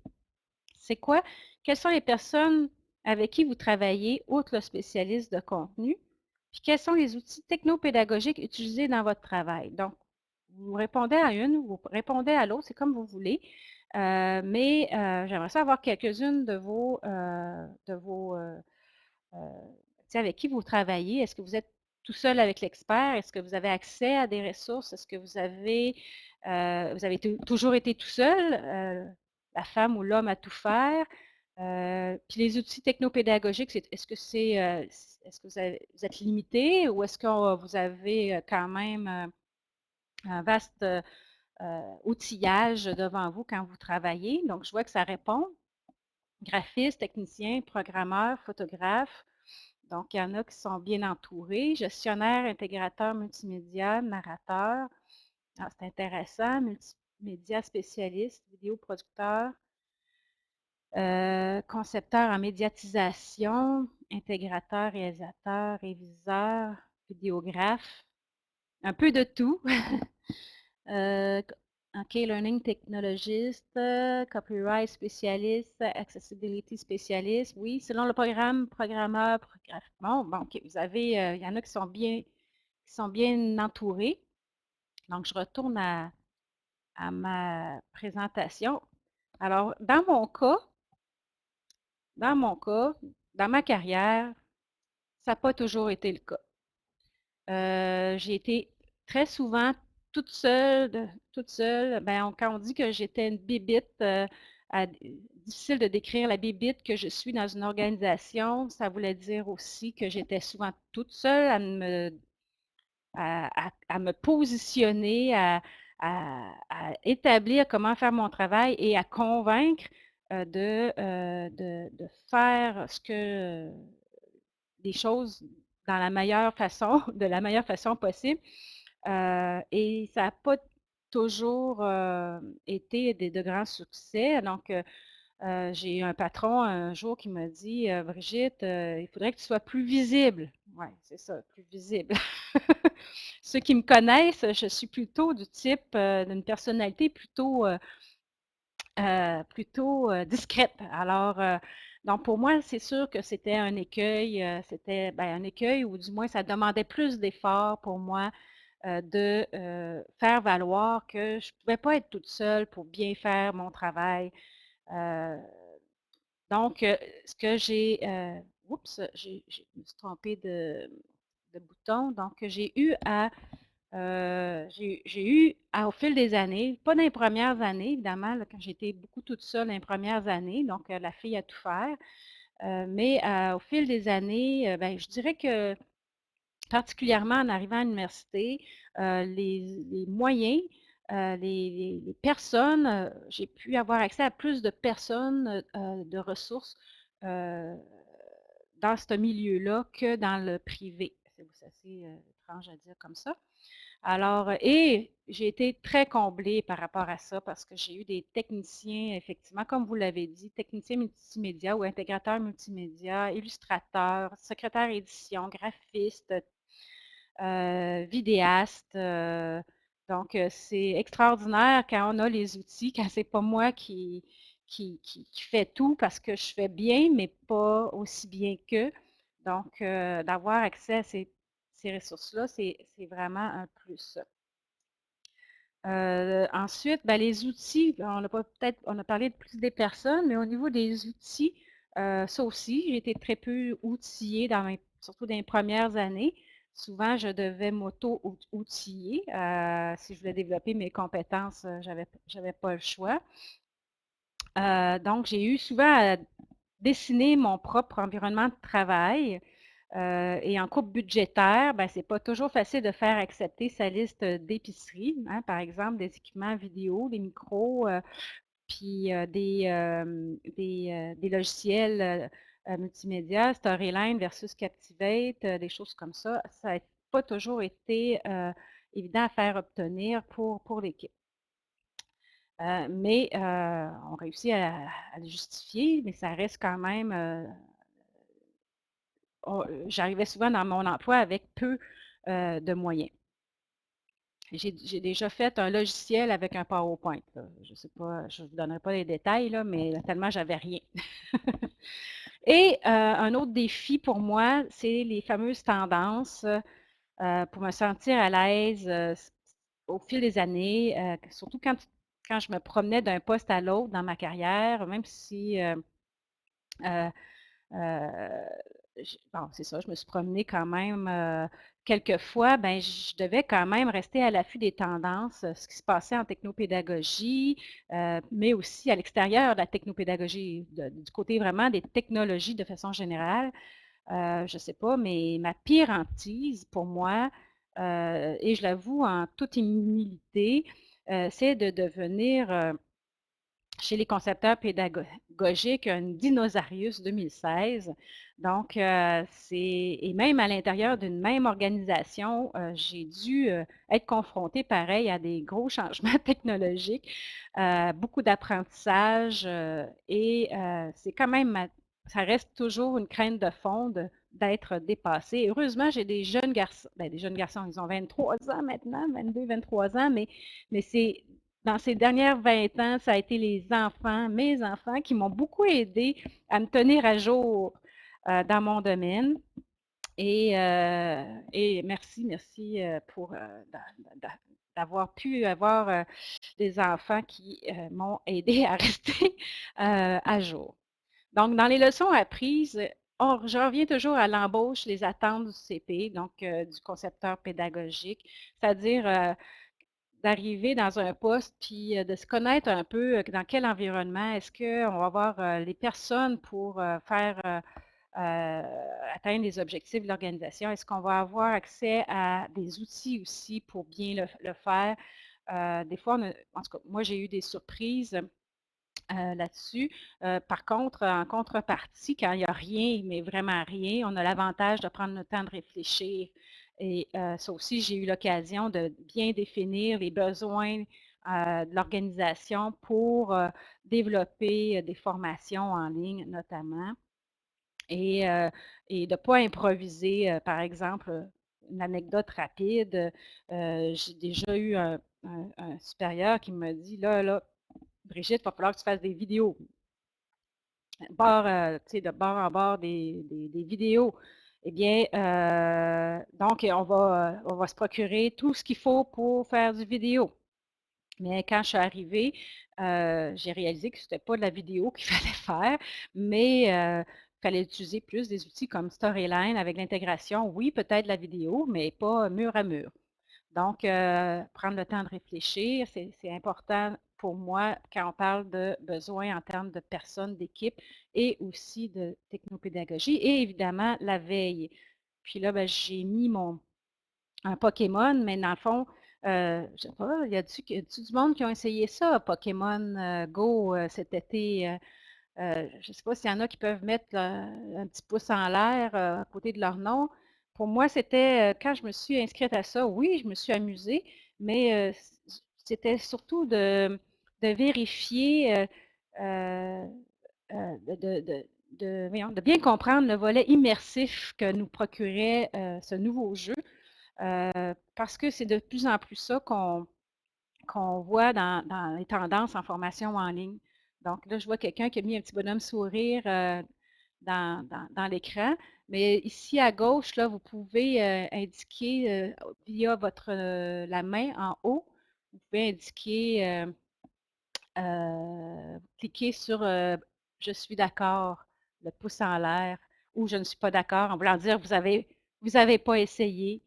c'est quoi? Quelles sont les personnes avec qui vous travaillez, outre le spécialiste de contenu? Puis, quels sont les outils technopédagogiques utilisés dans votre travail? Donc, vous répondez à une, vous répondez à l'autre, c'est comme vous voulez. Mais j'aimerais savoir quelques-unes de avec qui vous travaillez. Est-ce que vous êtes tout seul avec l'expert? Est-ce que vous avez accès à des ressources? Est-ce que vous avez toujours été tout seul? La femme ou l'homme à tout faire? Puis les outils technopédagogiques, est-ce que vous êtes limité ou est-ce que vous avez quand même un vaste outillage devant vous quand vous travaillez? Donc, je vois que ça répond. Graphiste, technicien, programmeur, photographe. Donc, il y en a qui sont bien entourés. Gestionnaire, intégrateur, multimédia, narrateur. Ah, c'est intéressant. Multimédia spécialiste, vidéoproducteur, concepteur en médiatisation, intégrateur, réalisateur, réviseur, vidéographe. Un peu de tout. OK, learning technologist, copyright spécialiste, accessibility spécialiste. Oui, selon le programme, programmeur, bon, OK, vous avez, il y en a qui sont bien entourés. Donc, je retourne à ma présentation. Alors, dans ma carrière, ça n'a pas toujours été le cas. J'ai été très souvent toute seule. Ben, quand on dit que j'étais une bébite, difficile de décrire la bébite que je suis dans une organisation. Ça voulait dire aussi que j'étais souvent toute seule à me positionner, à établir comment faire mon travail et à convaincre de faire des choses dans la meilleure façon, de la meilleure façon possible. Et ça n'a pas toujours été de grands succès. Donc, j'ai eu un patron un jour qui m'a dit Brigitte, il faudrait que tu sois plus visible. Oui, c'est ça, plus visible. Ceux qui me connaissent, je suis plutôt du type d'une personnalité plutôt discrète. Alors, Donc pour moi, c'est sûr que c'était un écueil, un écueil ou du moins ça demandait plus d'efforts pour moi de faire valoir que je ne pouvais pas être toute seule pour bien faire mon travail. Euh, donc, ce que oups, je me suis trompée de bouton. Donc, au fil des années, pas dans les premières années, évidemment, là, quand j'étais beaucoup toute seule dans les premières années, donc la fille à tout faire, mais au fil des années, ben, je dirais que particulièrement en arrivant à l'université, les moyens, les personnes, j'ai pu avoir accès à plus de personnes, de ressources euh, dans ce milieu-là que dans le privé. C'est assez étrange à dire comme ça. Alors, et j'ai été très comblée par rapport à ça parce que j'ai eu des techniciens, effectivement, comme vous l'avez dit, techniciens multimédia ou intégrateurs multimédia, illustrateurs, secrétaires édition, graphistes, vidéastes. Donc, c'est extraordinaire quand on a les outils, quand c'est pas moi qui fait tout parce que je fais bien, mais pas aussi bien qu'eux. Donc, d'avoir accès à ces ressources-là, c'est vraiment un plus. Ensuite, ben, les outils, on a parlé de plus des personnes, mais au niveau des outils, ça aussi, j'ai été très peu outillée surtout dans les premières années. Souvent, je devais m'auto-outiller. Si je voulais développer mes compétences, j'avais pas le choix. Donc, j'ai eu souvent à dessiner mon propre environnement de travail. Et en coupe budgétaire, ben, c'est pas toujours facile de faire accepter sa liste d'épicerie, hein, par exemple des équipements vidéo, des micros, puis des logiciels multimédia, Storyline versus Captivate, des choses comme ça. Ça n'a pas toujours été évident à faire obtenir pour l'équipe. Mais on réussit à le justifier, mais ça reste quand même j'arrivais souvent dans mon emploi avec peu de moyens. J'ai déjà fait un logiciel avec un PowerPoint. Là. Je ne sais pas, je ne vous donnerai pas les détails, là, mais tellement j'avais rien. Et un autre défi pour moi, c'est les fameuses tendances pour me sentir à l'aise au fil des années, surtout quand je me promenais d'un poste à l'autre dans ma carrière, même si bon, c'est ça, je me suis promenée quand même quelques fois, ben, je devais quand même rester à l'affût des tendances, ce qui se passait en technopédagogie, mais aussi à l'extérieur de la technopédagogie, du côté vraiment des technologies de façon générale. Je ne sais pas, mais ma pire hantise pour moi, et je l'avoue en toute humilité, c'est de devenir chez les concepteurs pédagogiques un dinosaurius 2016. Donc, et même à l'intérieur d'une même organisation, j'ai dû être confrontée, pareil, à des gros changements technologiques, beaucoup d'apprentissage et c'est quand même, ça reste toujours une crainte de fond d'être dépassé. Heureusement, j'ai des jeunes garçons, des jeunes garçons, ils ont 23 ans maintenant, 22, 23 ans, mais c'est dans ces dernières 20 ans, ça a été les enfants, mes enfants, qui m'ont beaucoup aidé à me tenir à jour dans mon domaine. Et merci pour d'avoir pu avoir des enfants qui m'ont aidé à rester à jour. Donc, dans les leçons apprises, je reviens toujours à l'embauche, les attentes du CP, donc du concepteur pédagogique, c'est-à-dire d'arriver dans un poste, puis de se connaître un peu dans quel environnement, est-ce qu'on va avoir les personnes pour faire atteindre les objectifs de l'organisation, est-ce qu'on va avoir accès à des outils aussi pour bien le faire. Des fois, en tout cas, moi j'ai eu des surprises là-dessus. Par contre, en contrepartie, quand il n'y a rien, mais vraiment rien, on a l'avantage de prendre le temps de réfléchir. Et ça aussi, j'ai eu l'occasion de bien définir les besoins de l'organisation pour développer des formations en ligne, notamment, et, et de ne pas improviser. Par exemple, une anecdote rapide, j'ai déjà eu un supérieur qui me dit, là, Brigitte, il va falloir que tu fasses des vidéos. de bord en bord des vidéos. Eh bien, donc, on va se procurer tout ce qu'il faut pour faire du vidéo. Mais quand je suis arrivée, j'ai réalisé que ce n'était pas de la vidéo qu'il fallait faire, mais il fallait utiliser plus des outils comme Storyline avec l'intégration. Oui, peut-être la vidéo, mais pas mur à mur. Donc, prendre le temps de réfléchir, c'est important pour moi quand on parle de besoins en termes de personnes, d'équipe et aussi de technopédagogie et évidemment la veille. Puis là, ben, j'ai mis un Pokémon, mais dans le fond, je sais pas, y a-tu du monde qui ont essayé ça, Pokémon Go, cet été? Je ne sais pas s'il y en a qui peuvent mettre un petit pouce en l'air à côté de leur nom. Pour moi, c'était quand je me suis inscrite à ça, oui, je me suis amusée, mais c'était surtout de vérifier, euh, voyons, de bien comprendre le volet immersif que nous procurait ce nouveau jeu, parce que c'est de plus en plus ça qu'on voit dans les tendances en formation en ligne. Donc là, je vois quelqu'un qui a mis un petit bonhomme sourire dans l'écran. Mais ici à gauche, là, vous pouvez indiquer via la main en haut, vous pouvez indiquer, cliquer sur Je suis d'accord, le pouce en l'air, ou je ne suis pas d'accord, en voulant dire vous avez pas essayé.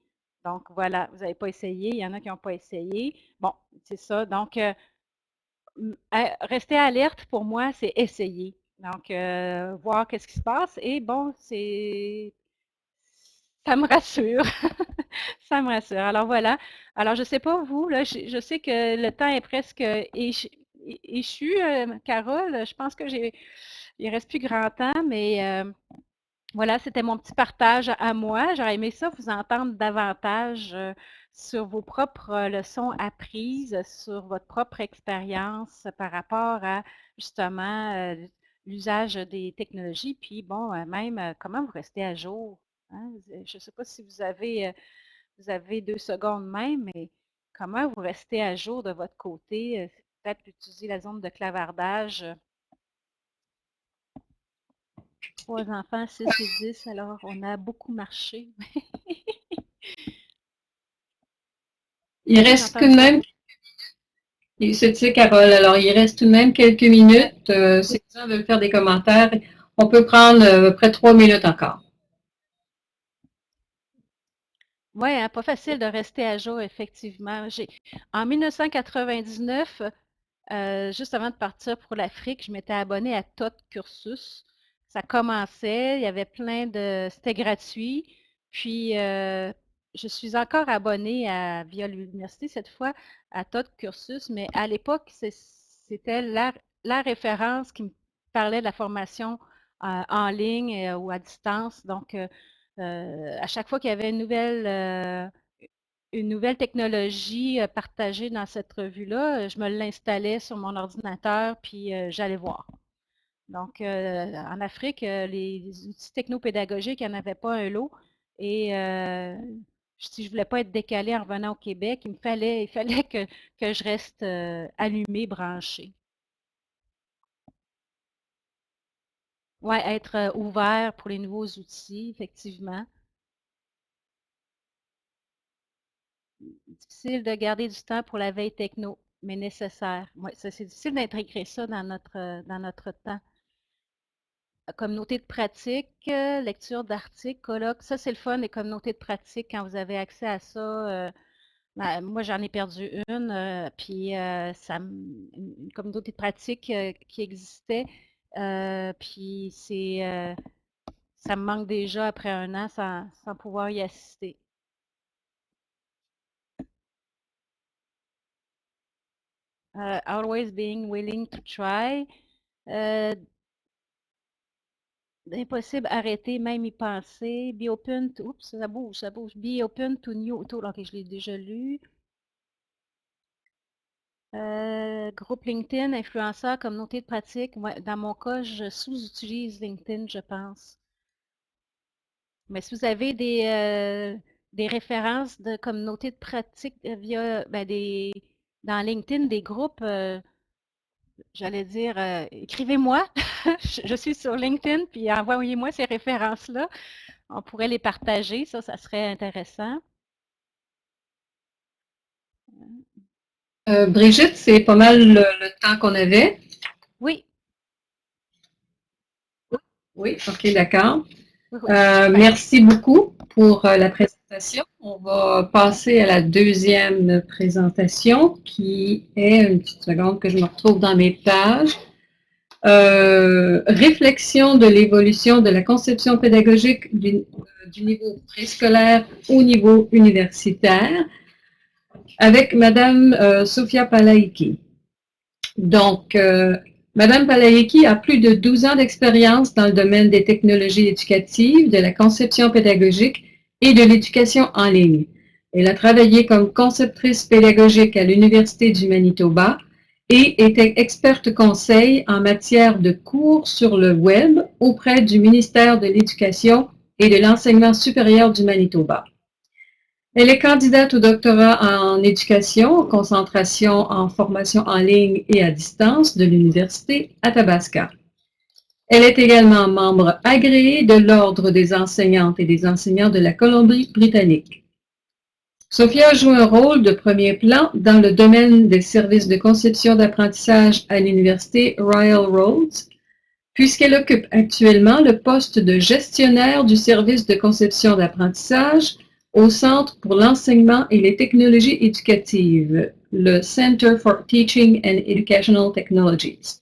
Donc voilà, vous n'avez pas essayé. Il y en a qui n'ont pas essayé. Bon, c'est ça. Donc, rester alerte pour moi, c'est essayer. Donc, voir qu'est-ce qui se passe. Et bon, ça me rassure. Ça me rassure. Alors voilà. Alors, je ne sais pas vous, là, je sais que le temps est presque échu, Carole. Je pense que il reste plus grand temps, mais voilà, c'était mon petit partage à moi. J'aurais aimé ça vous entendre davantage sur vos propres leçons apprises, sur votre propre expérience par rapport à justement l'usage des technologies, puis bon, même comment vous restez à jour. Hein? Je ne sais pas si vous avez 2 secondes même, mais comment vous restez à jour de votre côté? Peut-être utiliser la zone de clavardage. 3 enfants, 6 et 10, alors on a beaucoup marché. Il Oui, j'ai reste tout de entendu ça. même, c'est ça, Carole, alors il reste tout de même quelques minutes. Si les gens veulent faire des commentaires, on peut prendre à peu près 3 minutes encore. Oui, hein, pas facile de rester à jour, effectivement. En 1999, juste avant de partir pour l'Afrique, je m'étais abonnée à TOT Cursus. Ça commençait, il y avait c'était gratuit. Puis, je suis encore abonnée via l'université cette fois à TOT Cursus, mais à l'époque, c'était la référence qui me parlait de la formation en ligne ou à distance. Donc, à chaque fois qu'il y avait une nouvelle technologie partagée dans cette revue-là, je me l'installais sur mon ordinateur, puis j'allais voir. Donc, en Afrique, les outils technopédagogiques, il n'y en avait pas un lot. Et si je ne voulais pas être décalée en revenant au Québec, il fallait que je reste allumée, branchée. Oui, être ouvert pour les nouveaux outils, effectivement. Difficile de garder du temps pour la veille techno, mais nécessaire. Ouais, ça, c'est difficile d'intégrer ça dans notre temps. Communauté de pratique, lecture d'articles, colloques, ça c'est le fun, les communautés de pratique, quand vous avez accès à ça. Moi, j'en ai perdu une, puis une communauté de pratique qui existait, puis ça me manque déjà après un an sans pouvoir y assister. Always being willing to try. Euh, Impossible arrêter, même y penser. Be open to, oups, ça bouge, ça bouge. Be open to new, ok, je l'ai déjà lu. Groupe LinkedIn, influenceur, communauté de pratique. Ouais, dans mon cas, je sous-utilise LinkedIn, je pense. Mais si vous avez des références de communauté de pratique via dans LinkedIn, des groupes, j'allais dire, écrivez-moi. Je suis sur LinkedIn, puis envoyez-moi ces références-là. On pourrait les partager, ça serait intéressant. Brigitte, c'est pas mal le temps qu'on avait. Oui, Oui, ok, d'accord. oui, oui, super. Merci beaucoup pour la présentation. On va passer à la deuxième présentation qui est, une petite seconde que je me retrouve dans mes pages, réflexion de l'évolution de la conception pédagogique du niveau préscolaire au niveau universitaire avec Madame Sofia Palaiki. Donc, Madame Palaiki a plus de 12 ans d'expérience dans le domaine des technologies éducatives, de la conception pédagogique et de l'éducation en ligne. Elle a travaillé comme conceptrice pédagogique à l'Université du Manitoba et était experte conseil en matière de cours sur le web auprès du ministère de l'Éducation et de l'Enseignement supérieur du Manitoba. Elle est candidate au doctorat en éducation, concentration en formation en ligne et à distance de l'Université Athabasca. Elle est également membre agréé de l'Ordre des enseignantes et des enseignants de la Colombie-Britannique. Sophia joue un rôle de premier plan dans le domaine des services de conception d'apprentissage à l'Université Royal Roads, puisqu'elle occupe actuellement le poste de gestionnaire du service de conception d'apprentissage au Centre pour l'enseignement et les technologies éducatives, le Center for Teaching and Educational Technologies.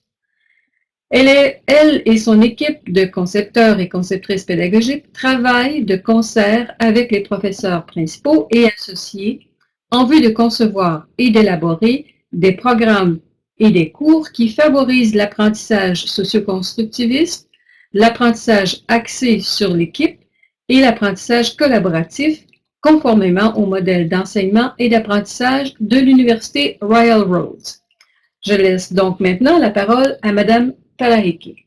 Elle et son équipe de concepteurs et conceptrices pédagogiques travaillent de concert avec les professeurs principaux et associés en vue de concevoir et d'élaborer des programmes et des cours qui favorisent l'apprentissage socio-constructiviste, l'apprentissage axé sur l'équipe et l'apprentissage collaboratif conformément au modèle d'enseignement et d'apprentissage de l'Université Royal Roads. Je laisse donc maintenant la parole à Madame Palaiki.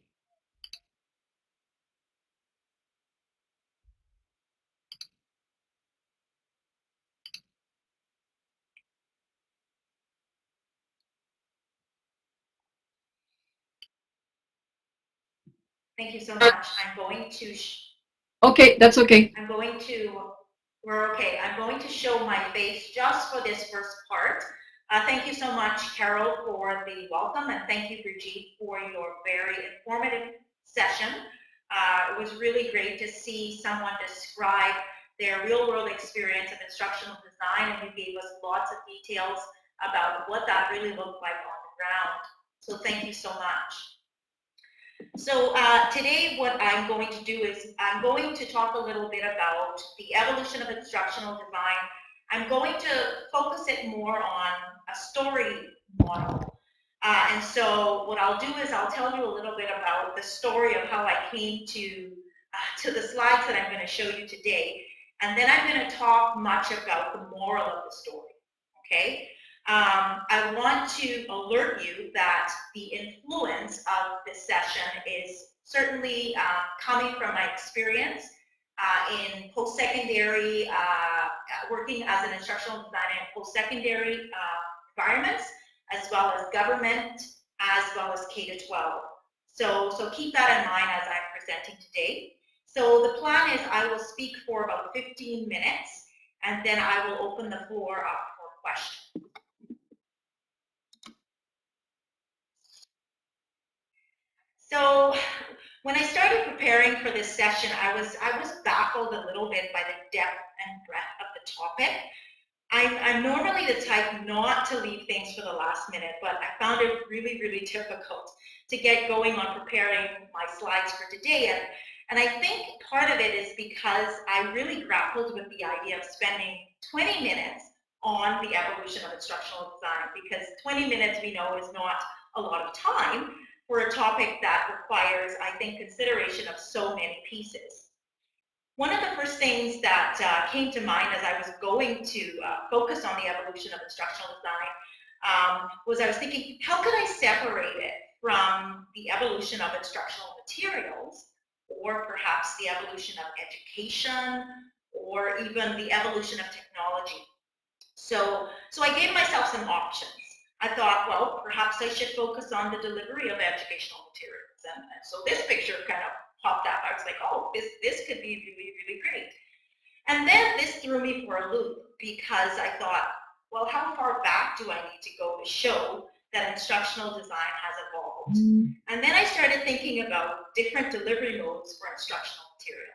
Thank you so much. I'm going to. Okay, that's okay. We're okay. I'm going to show my face just for this first part. Thank you so much, Carol, for the welcome, and thank you, Brigitte, for your very informative session. It was really great to see someone describe their real-world experience of instructional design, and you gave us lots of details about what that really looked like on the ground. So thank you so much. So today what I'm going to do is I'm going to talk a little bit about the evolution of instructional design. I'm going to focus it more on a story model. And so what I'll do is I'll tell you a little bit about the story of how I came to the slides that I'm going to show you today. And then I'm going to talk much about the moral of the story, okay? I want to alert you that the influence of this session is certainly coming from my experience in post-secondary, working as an instructional designer in post-secondary environments, as well as government, as well as K-12. So keep that in mind as I'm presenting today. So the plan is I will speak for about 15 minutes, and then I will open the floor up for questions. So when I started preparing for this session, I was baffled a little bit by the depth and breadth of the topic. I'm normally the type not to leave things for the last minute, but I found it really, really difficult to get going on preparing my slides for today. And I think part of it is because I really grappled with the idea of spending 20 minutes on the evolution of instructional design, because 20 minutes, we know, is not a lot of time for a topic that requires, I think, consideration of so many pieces. One of the first things that came to mind as I was going to focus on the evolution of instructional design was I was thinking, how could I separate it from the evolution of instructional materials, or perhaps the evolution of education, or even the evolution of technology? So I gave myself some options. I thought, well, perhaps I should focus on the delivery of educational materials. And so this picture kind of popped up. I was like, oh, this could be really, really great. And then this threw me for a loop because I thought, well, how far back do I need to go to show that instructional design has evolved? And then I started thinking about different delivery modes for instructional materials.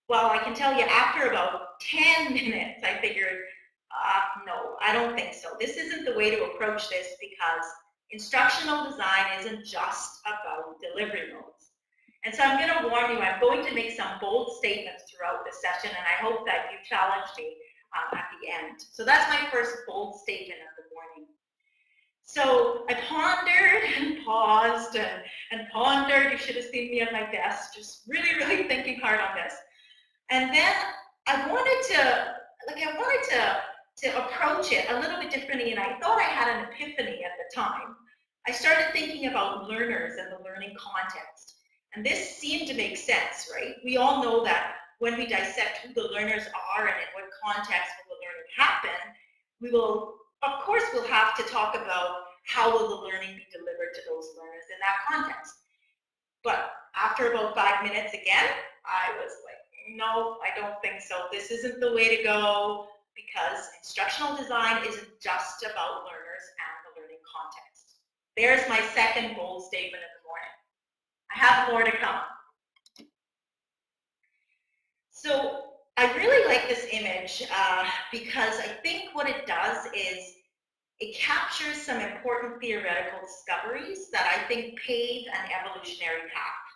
Well, I can tell you after about 10 minutes, I figured, no, I don't think so. This isn't the way to approach this because instructional design isn't just about delivery modes. And so I'm going to warn you, I'm going to make some bold statements throughout this session, and I hope that you challenge me at the end. So that's my first bold statement of the morning. So I pondered and paused and pondered. You should have seen me at my desk, just really, really thinking hard on this. And then I wanted to approach it a little bit differently, and I thought I had an epiphany at the time. I started thinking about learners and the learning context. And this seemed to make sense, right? We all know that when we dissect who the learners are and in what context will the learning happen, we will, of course, we'll have to talk about how will the learning be delivered to those learners in that context. But after about 5 minutes again, I was like, no, I don't think so. This isn't the way to go because instructional design isn't just about learners and the learning context. There's my second bold statement of the morning. I have more to come. So I really like this image because I think what it does is it captures some important theoretical discoveries that I think pave an evolutionary path.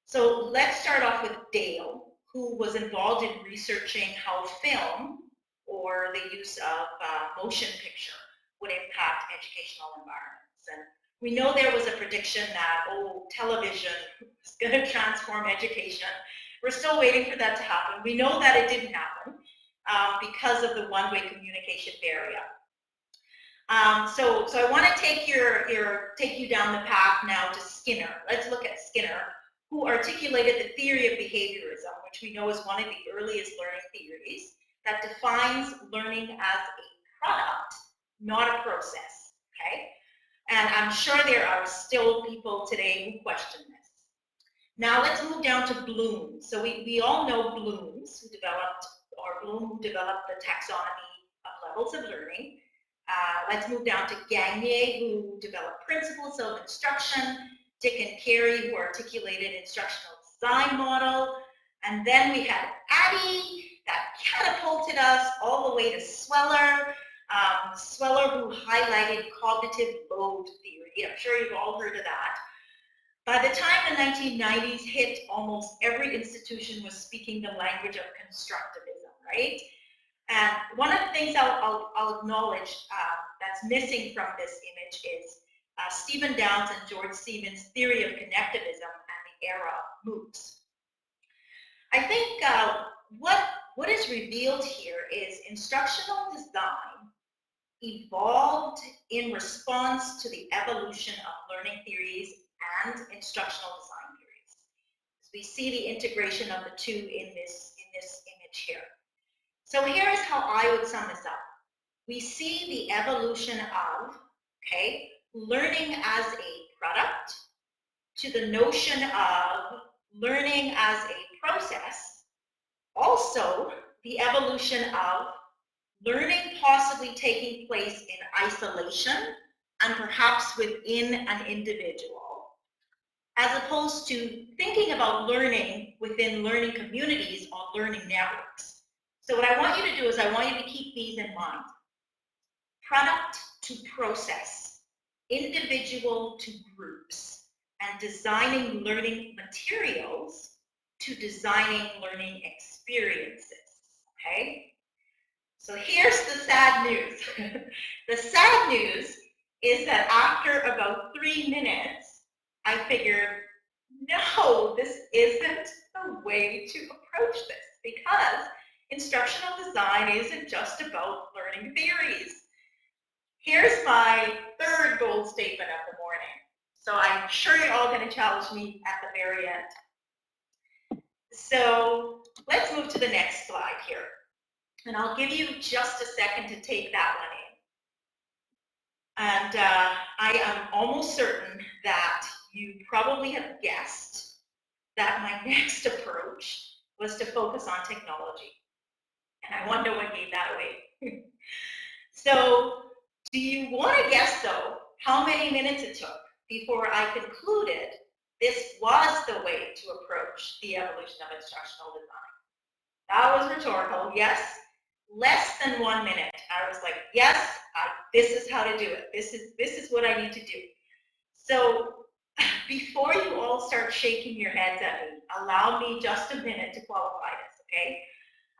So let's start off with Dale, who was involved in researching how film or the use of motion picture would impact educational environments. And we know there was a prediction that, oh, television is going to transform education. We're still waiting for that to happen. We know that it didn't happen because of the one-way communication barrier. So I want to take you down the path now to Skinner. Let's look at Skinner, who articulated the theory of behaviorism, which we know is one of the earliest learning theories that defines learning as a product, not a process. Okay. And I'm sure there are still people today who question this. Now let's move down to Bloom. So we all know Bloom, who developed the taxonomy of levels of learning. Let's move down to Gagné, who developed principles of instruction. Dick and Carey, who articulated instructional design model. And then we had Addy, that catapulted us all the way to Sweller. Sweller, who highlighted cognitive load theory. I'm sure you've all heard of that. By the time the 1990s hit, almost every institution was speaking the language of constructivism, right? And one of the things I'll acknowledge that's missing from this image is Stephen Downes and George Siemens' theory of connectivism and the era of MOOCs. I think what is revealed here is instructional design evolved in response to the evolution of learning theories and instructional design theories. So we see the integration of the two in this image here. So here is how I would sum this up. We see the evolution of, learning as a product to the notion of learning as a process. Also, the evolution of learning possibly taking place in isolation and perhaps within an individual, as opposed to thinking about learning within learning communities or learning networks. So what I want you to do is I want you to keep these in mind. Product to process, individual to groups, and designing learning materials to designing learning experiences, okay? So here's the sad news. The sad news is that after about 3 minutes, I figured, no, this isn't the way to approach this because instructional design isn't just about learning theories. Here's my third bold statement of the morning. So I'm sure you're all going to challenge me at the very end. So let's move to the next slide here. And I'll give you just a second to take that And I am almost certain that you probably have guessed that my next approach was to focus on technology. And I wonder what gave that away. So, do you want to guess, though, how many minutes it took before I concluded this was the way to approach the evolution of instructional design? That was rhetorical, yes. Less than 1 minute. I was like, yes, this is how to do it. This is what I need to do. So before you all start shaking your heads at me, allow me just a minute to qualify this, okay?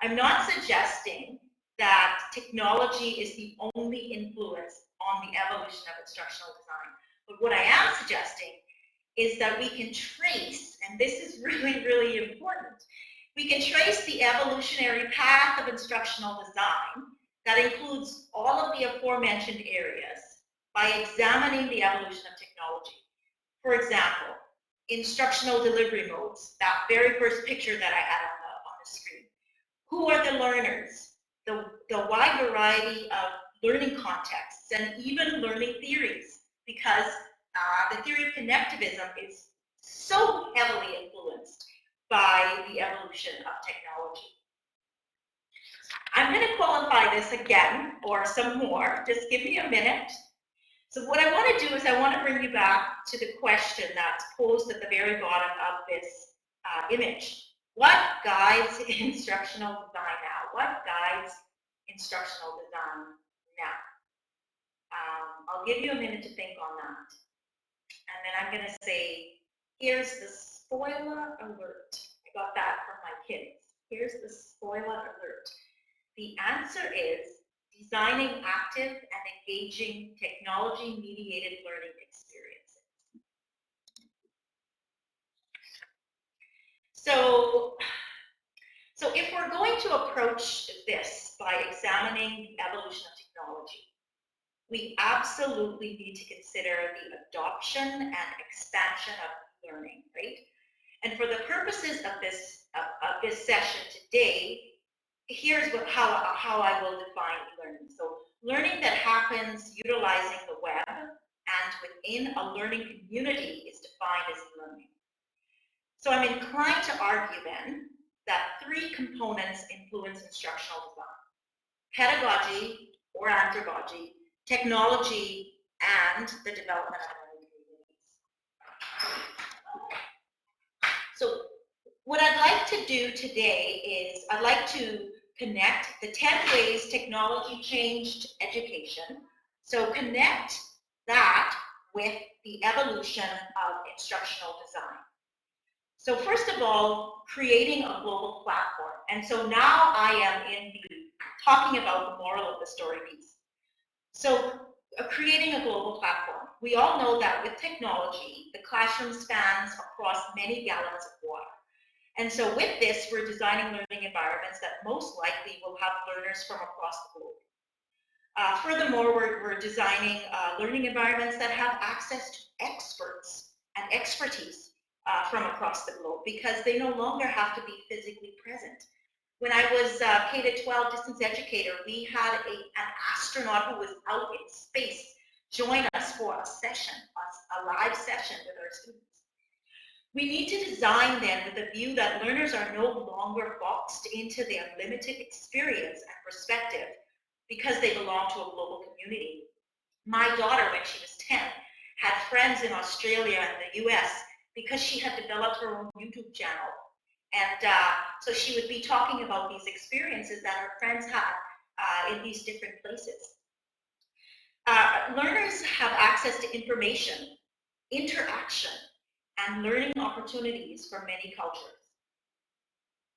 I'm not suggesting that technology is the only influence on the evolution of instructional design. But what I am suggesting is that we can trace, and this is really, really important, we can trace the evolutionary path of instructional design that includes all of the aforementioned areas by examining the evolution of technology. For example, instructional delivery modes, that very first picture that I had on the screen. Who are the learners? The wide variety of learning contexts and even learning theories, because the theory of connectivism is so heavily influenced by the evolution of technology. I'm going to qualify this again, or some more. Just give me a minute. So what I want to do is I want to bring you back to the question that's posed at the very bottom of this image. What guides instructional design now? What guides instructional design now? I'll give you a minute to think on that. And then I'm going to say, here's the spoiler alert. I got that from my kids. Here's the spoiler alert. The answer is designing active and engaging technology-mediated learning experiences. So if we're going to approach this by examining the evolution of technology, we absolutely need to consider the adoption and expansion of learning, right? And for the purposes of this session today, here's how I will define learning. So learning that happens utilizing the web and within a learning community is defined as learning. So I'm inclined to argue then that three components influence instructional design: pedagogy or andragogy, technology, and the development of learning communities. So what I'd like to do today is I'd like to connect the 10 ways technology changed education. So connect that with the evolution of instructional design. So first of all, creating a global platform. And so now I am talking about the moral of the story piece. So creating a global platform. We all know that with technology, the classroom spans across many gallons of water. And so with this, we're designing learning environments that most likely will have learners from across the globe. Furthermore, we're designing learning environments that have access to experts and expertise from across the globe, because they no longer have to be physically present. When I was K-12 distance educator, we had an astronaut who was out in space join us for a session, a live session with our students. We need to design then with a view that learners are no longer boxed into their limited experience and perspective because they belong to a global community. My daughter, when she was 10, had friends in Australia and the US because she had developed her own YouTube channel. And so she would be talking about these experiences that her friends had in these different places. Learners have access to information, interaction, and learning opportunities from many cultures.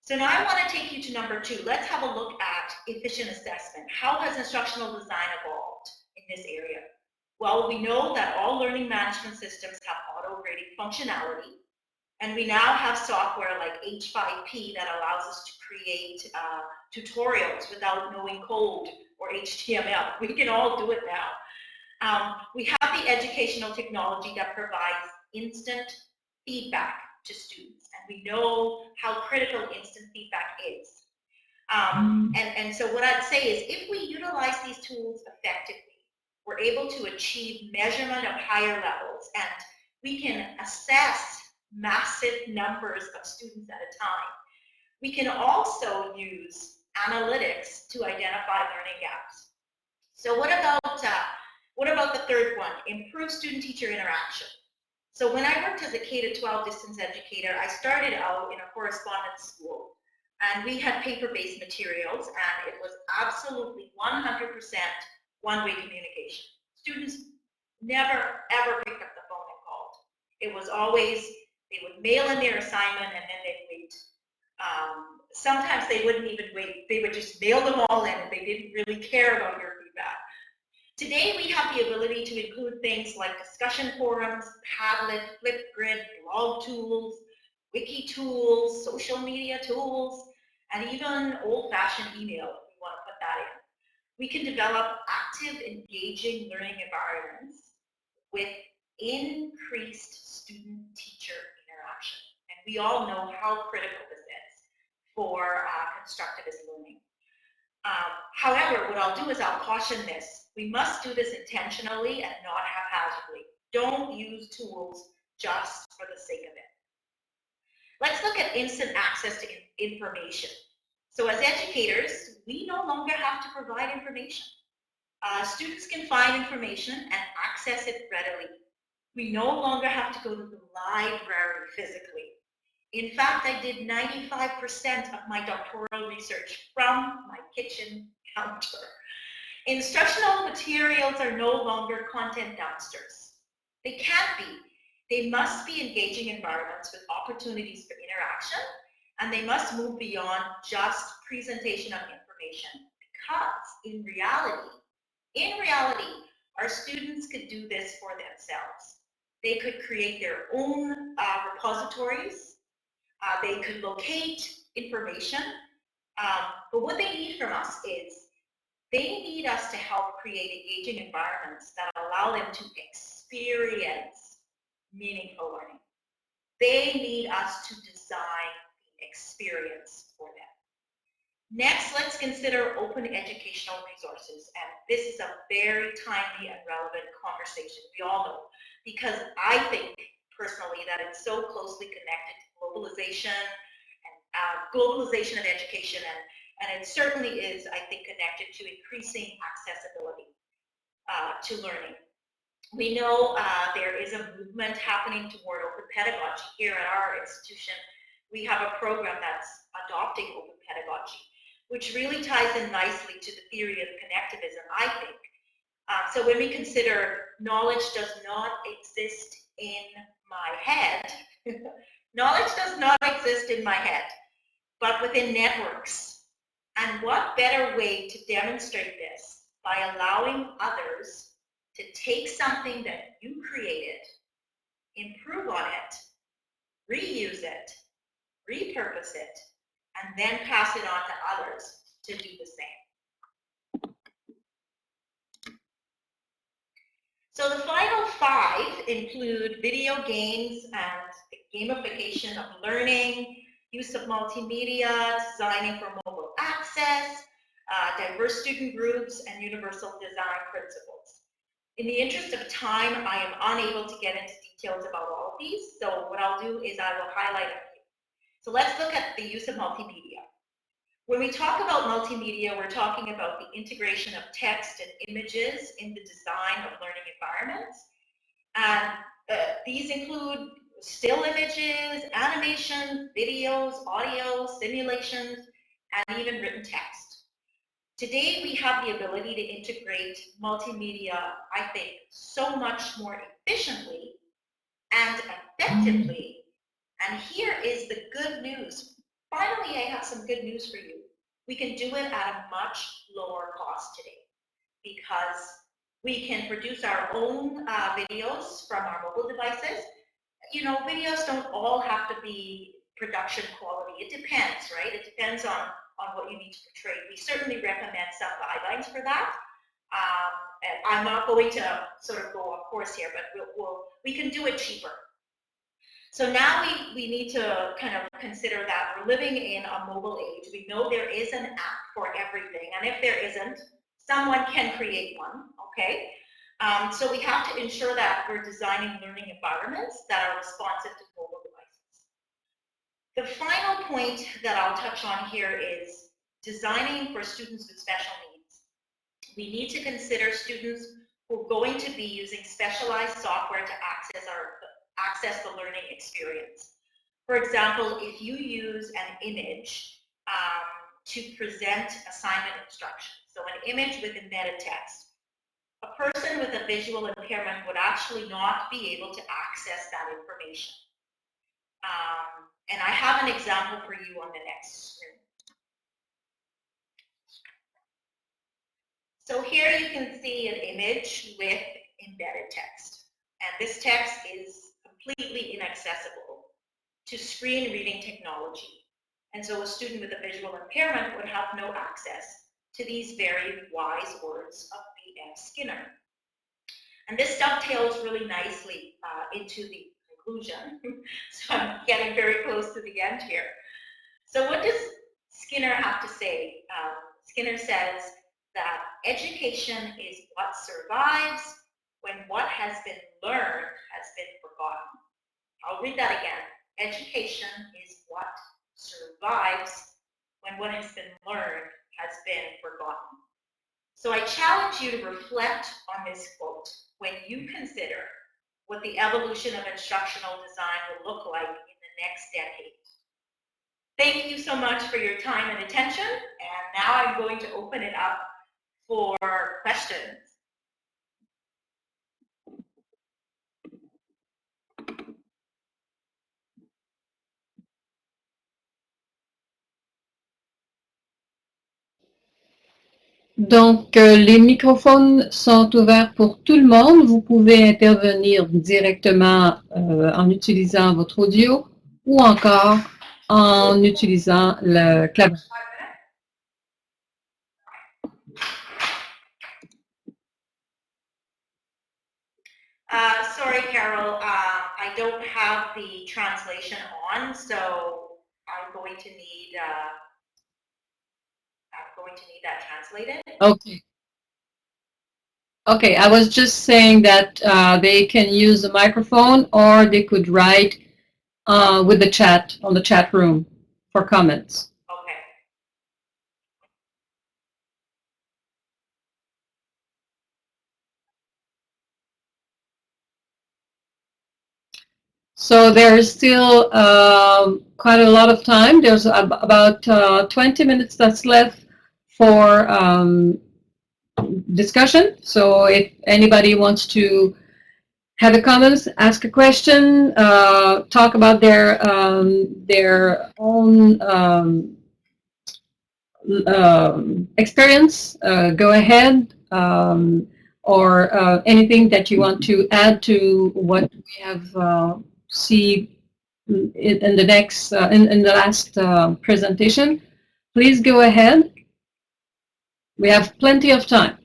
So now I want to take you to number 2. Let's have a look at efficient assessment. How has instructional design evolved in this area? Well, we know that all learning management systems have auto-grading functionality, and we now have software like H5P that allows us to create tutorials without knowing code or HTML. We can all do it now. We have the educational technology that provides instant feedback to students, and we know how critical instant feedback is. And so what I'd say is, if we utilize these tools effectively, we're able to achieve measurement of higher levels, and we can assess massive numbers of students at a time. We can also use analytics to identify learning gaps. So what about the third one? Improve student-teacher interaction. So when I worked as a K-12 distance educator, I started out in a correspondence school, and we had paper-based materials, and it was absolutely 100% one-way communication. Students never, ever picked up the phone and called. It was always, they would mail in their assignment and then they'd wait. Sometimes they wouldn't even wait. They would just mail them all in and they didn't really care about your feedback. Today we have the ability to include things like discussion forums, Padlet, Flipgrid, blog tools, wiki tools, social media tools, and even old-fashioned email if we want to put that in. We can develop active, engaging learning environments with increased student-teacher interaction. And we all know how critical this is for constructivist learning. However, what I'll do is I'll caution this. We must do this intentionally and not haphazardly. Don't use tools just for the sake of it. Let's look at instant access to information. So as educators, we no longer have to provide information. Students can find information and access it readily. We no longer have to go to the library physically. In fact, I did 95% of my doctoral research from my kitchen counter. Instructional materials are no longer content dumpsters. They can't be. They must be engaging environments with opportunities for interaction, and they must move beyond just presentation of information, because in reality, our students could do this for themselves. They could create their own repositories. They could locate information. But what they need from us is they need us to help create engaging environments that allow them to experience meaningful learning. They need us to design the experience for them. Next, let's consider open educational resources. And this is a very timely and relevant conversation, we all know, because I think personally that it's so closely connected to globalization and globalization of education, and it certainly is, I think, connected to increasing accessibility to learning. We know there is a movement happening toward open pedagogy. Here at our institution, we have a program that's adopting open pedagogy, which really ties in nicely to the theory of connectivism, I think. So when we consider knowledge does not exist in my head, knowledge does not exist in my head, but within networks. And what better way to demonstrate this by allowing others to take something that you created, improve on it, reuse it, repurpose it, and then pass it on to others to do the same. So the final 5 include video games and gamification of learning, use of multimedia, designing for mobile access, diverse student groups, and universal design principles. In the interest of time, I am unable to get into details about all of these, so what I'll do is I will highlight a few. So let's look at the use of multimedia. When we talk about multimedia, we're talking about the integration of text and images in the design of learning environments. And these include still images, animation, videos, audio, simulations, and even written text. Today, we have the ability to integrate multimedia, I think, so much more efficiently and effectively. And here is the good news. Finally, I have some good news for you. We can do it at a much lower cost today because we can produce our own videos from our mobile devices. You know, videos don't all have to be production quality. It depends, right? It depends on what you need to portray. We certainly recommend some guidelines for that. And I'm not going to sort of go off course here, but we can do it cheaper. So now we need to kind of consider that we're living in a mobile age. We know there is an app for everything, and if there isn't, someone can create one, okay? So we have to ensure that we're designing learning environments that are responsive to mobile devices. The final point that I'll touch on here is designing for students with special needs. We need to consider students who are going to be using specialized software to access the learning experience. For example, if you use an image to present assignment instructions, so an image with embedded text, a person with a visual impairment would actually not be able to access that information. And I have an example for you on the next screen. So here you can see an image with embedded text. And this text is completely inaccessible to screen reading technology. And so a student with a visual impairment would have no access to these very wise words of B.F. Skinner. And this dovetails really nicely into the conclusion. So I'm getting very close to the end here. So what does Skinner have to say? Skinner says that education is what survives when what has been learned has been forgotten. I'll read that again. Education is what survives when what has been learned has been forgotten. So I challenge you to reflect on this quote when you consider what the evolution of instructional design will look like in the next decade. Thank you so much for your time and attention, and now I'm going to open it up for questions. Donc, les microphones sont ouverts pour tout le monde. Vous pouvez intervenir directement en utilisant votre audio ou encore en utilisant le clavier. Sorry, Carol, I don't have the translation on, so I'm going to need that translated. Okay. Okay, I was just saying that they can use a microphone or they could write with the chat on the chat room for comments. Okay. So there is still quite a lot of time. There's about 20 minutes that's left for discussion. So if anybody wants to have a comments, ask a question, talk about their own experience, go ahead, or anything that you want to add to what we have see in the next in the last presentation, please go ahead. We have plenty of time.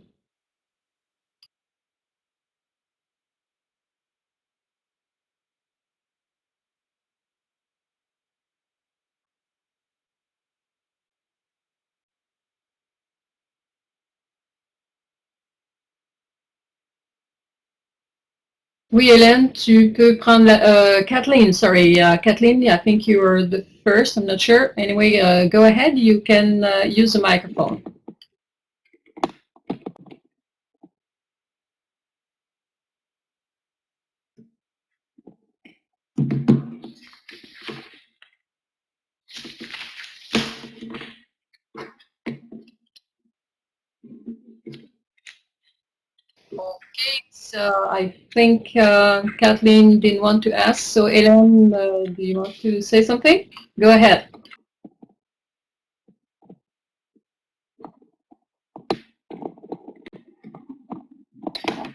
Oui, Hélène, tu peux prendre la, Kathleen, sorry, Kathleen, I think you were the first, I'm not sure. Anyway, go ahead, you can use the microphone. Okay, so I think Kathleen didn't want to ask, so Hélène, do you want to say something? Go ahead.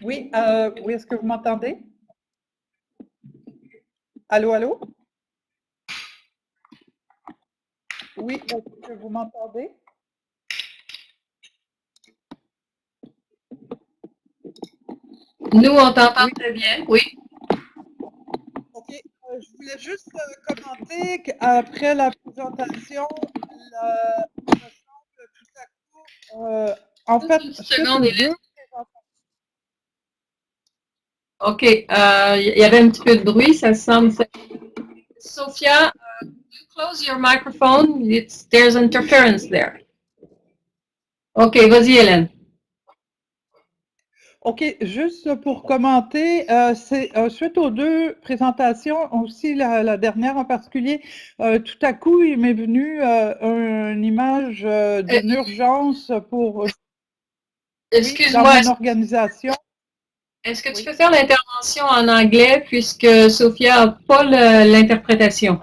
Oui, oui, est-ce que vous m'entendez? Allô, allô? Oui, est-ce que vous m'entendez? Nous, on t'entend très bien, oui. OK, je voulais juste commenter qu'après la présentation, il me semble tout à coup, en fait, Une c'est seconde, une Hélène. OK. Il y avait un petit peu de bruit, ça semble. Sophia, close your microphone. There's interference there. OK, vas-y, Hélène. OK, juste pour commenter, c'est suite aux deux présentations, aussi la dernière en particulier, tout à coup, il m'est venu une image d'une urgence pour Excuse-moi, dans mon organisation. est-ce que tu Oui. peux faire l'intervention en anglais puisque Sophia n'a pas l'interprétation?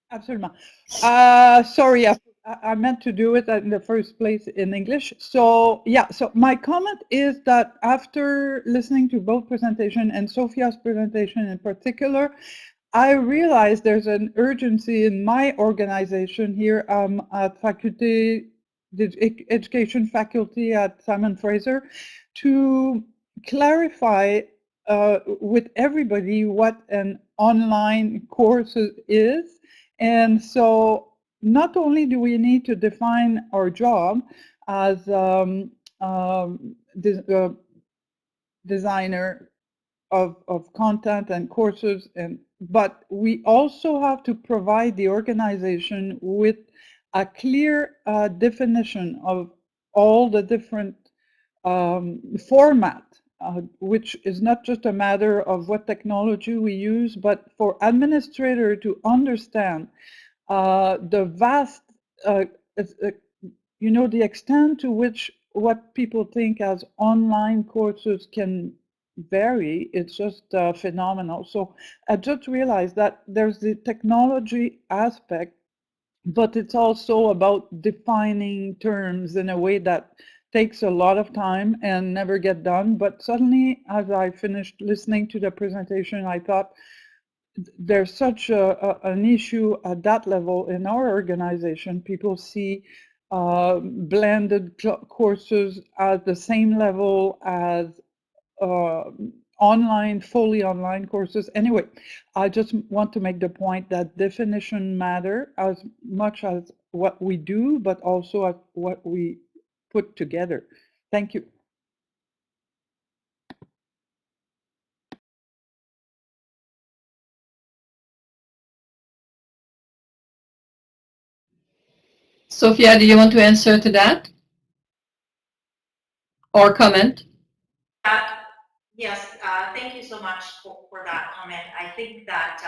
Absolument. Sorry, I meant to do it in the first place in English. So yeah, so my comment is that after listening to both presentation and Sophia's presentation in particular, I realized there's an urgency in my organization here at faculty, the education faculty at Simon Fraser, to clarify with everybody what an online course is. And so not only do we need to define our job as designer of content and courses, but we also have to provide the organization with a clear definition of all the different format, which is not just a matter of what technology we use, but for administrator to understand the vast, you know, the extent to which what people think as online courses can vary. It's just phenomenal. So I just realized that there's the technology aspect, but it's also about defining terms in a way that takes a lot of time and never get done. But suddenly, as I finished listening to the presentation, I thought there's such an issue at that level in our organization. People see blended courses at the same level as online, fully online courses. Anyway, I just want to make the point that definition matter as much as what we do, but also as what we put together. Thank you. Sophia, do you want to answer to that? Or comment? Yes, thank you so much for that comment. I think that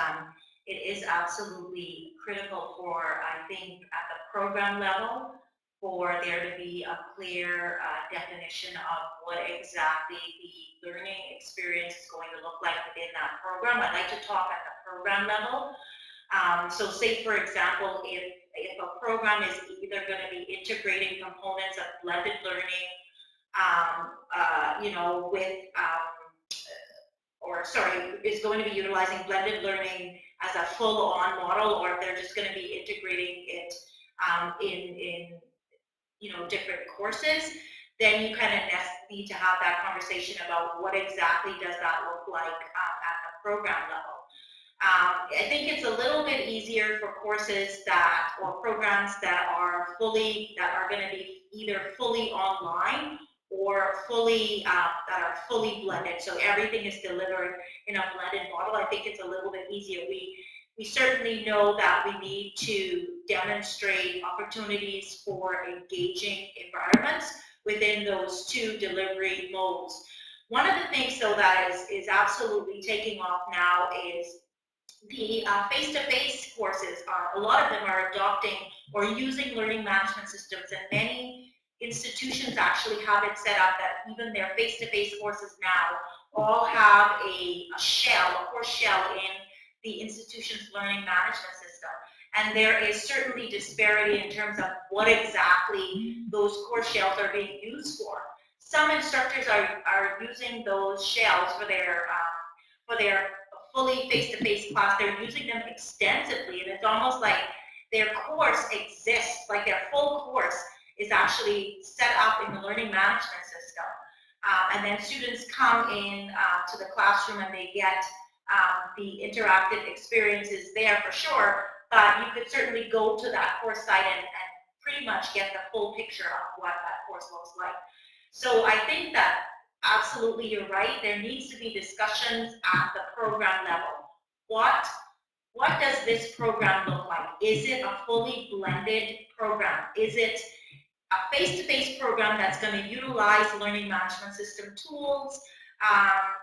it is absolutely critical for, I think, at the program level, for there to be a clear definition of what exactly the learning experience is going to look like within that program. I'd like to talk at the program level. So say, for example, if a program is either going to be integrating components of blended learning, you know, with, is going to be utilizing blended learning as a full-on model, or if they're just going to be integrating it in you know, different courses, then you kind of need to have that conversation about what exactly does that look like at the program level. I think it's a little bit easier for courses that, or programs that are going to be either fully online or fully that are fully blended. So everything is delivered in a blended model. I think it's a little bit easier. We certainly know that we need to demonstrate opportunities for engaging environments within those two delivery modes. One of the things, though, that is absolutely taking off now is the face-to-face courses. A lot of them are adopting or using learning management systems, and many institutions actually have it set up that even their face-to-face courses now all have a course shell in the institution's learning management system. And there is certainly disparity in terms of what exactly those course shells are being used for. Some instructors are using those shells for their fully face-to-face class. They're using them extensively, and it's almost like their course exists, like their full course is actually set up in the learning management system. And then students come in to the classroom and they get the interactive experiences there for sure, but you could certainly go to that course site and pretty much get the full picture of what that course looks like. So I think that absolutely, you're right. There needs to be discussions at the program level. What does this program look like? Is it a fully blended program? Is it a face-to-face program that's going to utilize learning management system tools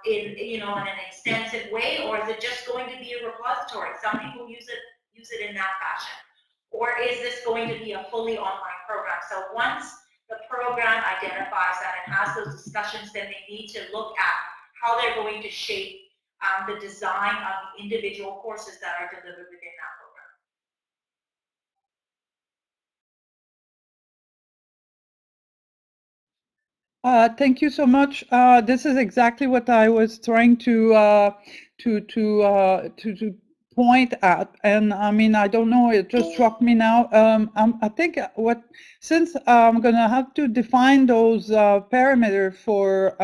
in an extensive way, or is it just going to be a repository? Some people use it in that fashion. Or is this going to be a fully online program? So once the program identifies that and has those discussions, then they need to look at how they're going to shape the design of the individual courses that are delivered within that program. Thank you so much. This is exactly what I was trying to point at, and I mean, I don't know, it just struck me now. I think since I'm going to have to define those parameters for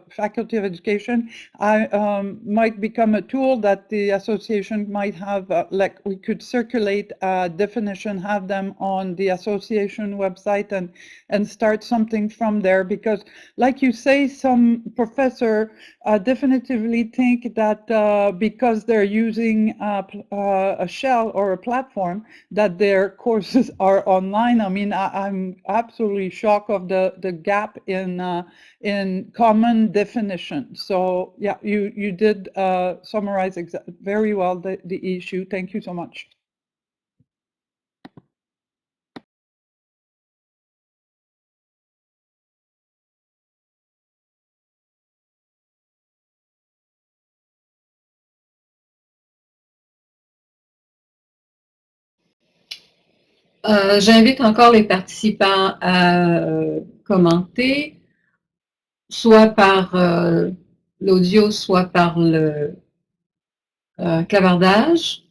faculty of education, I might become a tool that the association might have, like we could circulate a definition, have them on the association website, and start something from there, because like you say, some professor definitively think that because they're using a shell or a platform, that their courses are online. I mean, I'm absolutely shocked of the gap in common definition. So yeah, you did summarize very well the issue. Thank you so much. J'invite encore les participants à commenter, soit par l'audio, soit par le clavardage.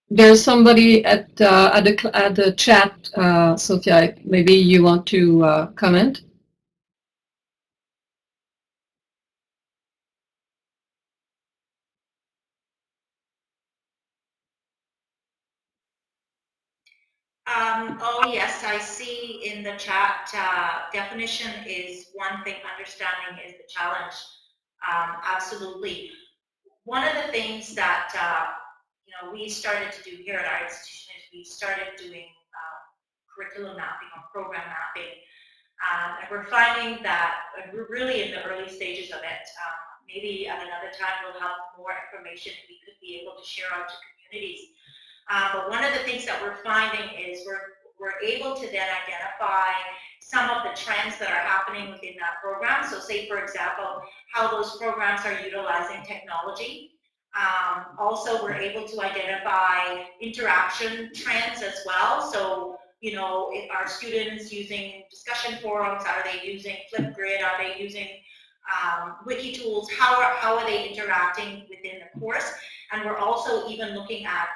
There's somebody at the chat, Sophia. Maybe you want to comment. Oh yes, I see in the chat, definition is one thing, understanding is the challenge. Absolutely. One of the things that we started to do here at our institution is we started doing curriculum mapping or program mapping, and we're finding that we're really in the early stages of it. Maybe at another time we'll have more information we could be able to share out to communities. But one of the things that we're finding is we're able to then identify some of the trends that are happening within that program. So say, for example, how those programs are utilizing technology. Also, we're able to identify interaction trends as well. So, if our students using discussion forums, are they using Flipgrid, are they using wiki tools, how are they interacting within the course? And we're also even looking at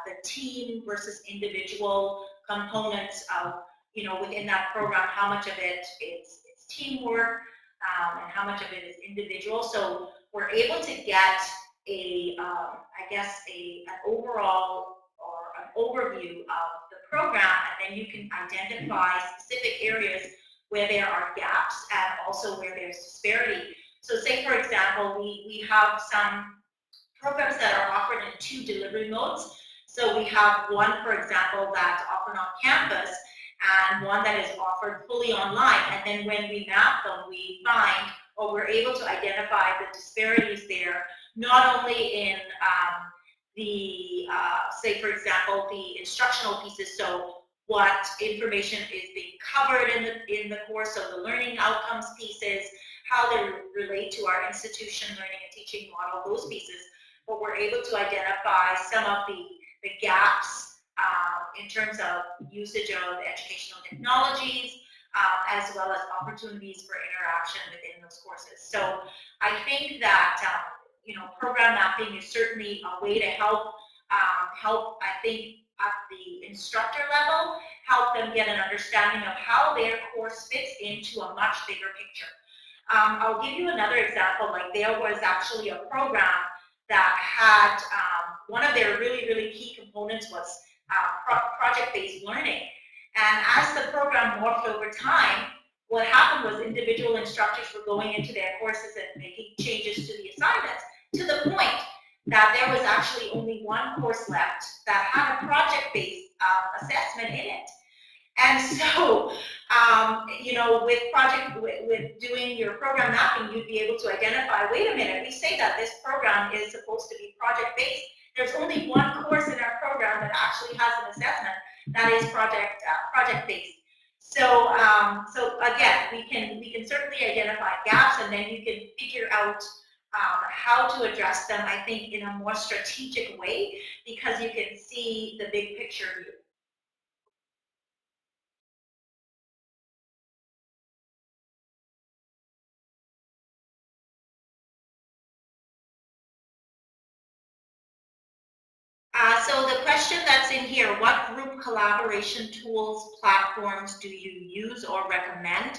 the team versus individual components of, within that program, how much of it is teamwork and how much of it is individual. So we're able to get an overall or an overview of the program, and then you can identify specific areas where there are gaps and also where there's disparity. So say, for example, we have some programs that are offered in 2 delivery modes. So we have one, for example, that's offered on campus and one that is offered fully online. And then when we map them, we find, or we're able to identify the disparities there, not only in say, for example, the instructional pieces, so what information is being covered in the course, so the learning outcomes pieces, how they relate to our institution learning and teaching model, those pieces. But we're able to identify some of the gaps in terms of usage of educational technologies, as well as opportunities for interaction within those courses. So I think that program mapping is certainly a way to help, I think, at the instructor level, help them get an understanding of how their course fits into a much bigger picture. I'll give you another example. Like, there was actually a program that had one of their really, really key components was project-based learning. And as the program morphed over time, what happened was individual instructors were going into their courses and making changes to the assignments to the point that there was actually only one course left that had a project-based assessment in it. And so, you know, with doing your program mapping, you'd be able to identify, wait a minute, we say that this program is supposed to be project-based. There's only one course in our program that actually has an assessment that is project-based. So, so again, we can certainly identify gaps, and then you can figure out how to address them, I think, in a more strategic way, because you can see the big picture view. So the question that's in here, what group collaboration tools, platforms do you use or recommend?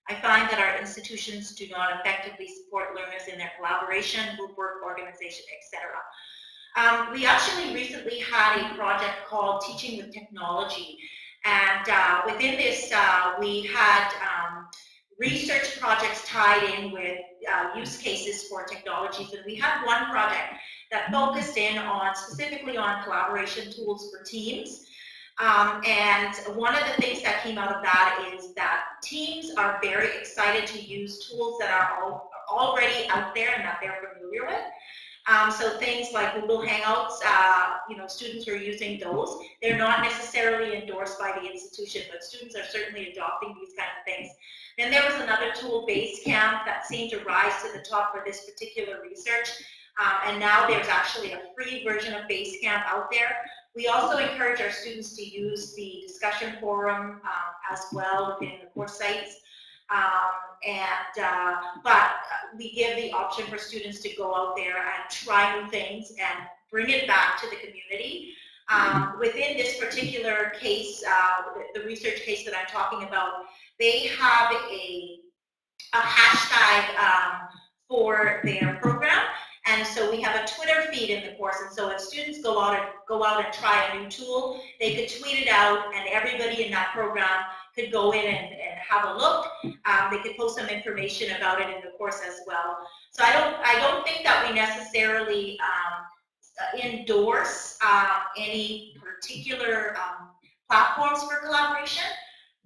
I find that our institutions do not effectively support learners in their collaboration, group work, organization, etc. We actually recently had a project called Teaching with Technology, and within this we had research projects tied in with use cases for technologies, and we had one project that focused in on specifically on collaboration tools for teams. And one of the things that came out of that is that teams are very excited to use tools that are already out there and that they're familiar with. So things like Google Hangouts, you know, students are using those. They're not necessarily endorsed by the institution, but students are certainly adopting these kind of things. Then there was another tool, Basecamp, that seemed to rise to the top for this particular research. And now there's actually a free version of Basecamp out there. We also encourage our students to use the discussion forum as well within the course sites. But we give the option for students to go out there and try new things and bring it back to the community. Within this particular case, the research case that I'm talking about, they have a hashtag for their program. And so we have a Twitter feed in the course, and so if students go out and try a new tool, they could tweet it out, and everybody in that program could go in and have a look. They could post some information about it in the course as well. So I don't think that we necessarily endorse any particular platforms for collaboration.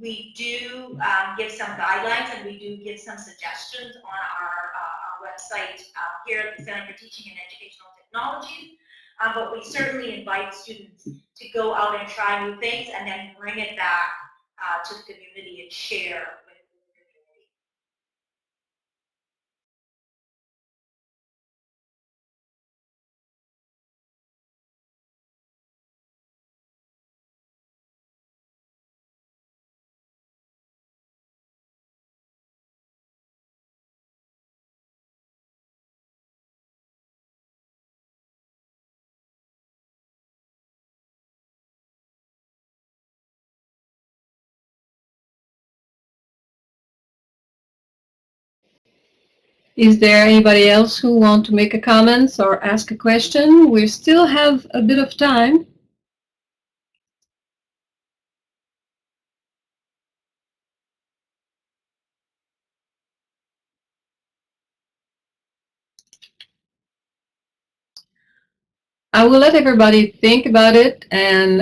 We do give some guidelines, and we do give some suggestions on our website here at the Center for Teaching and Educational Technologies, but we certainly invite students to go out and try new things and then bring it back to the community and share with the community. Is there anybody else who want to make a comment or ask a question? We still have a bit of time. I will let everybody think about it, and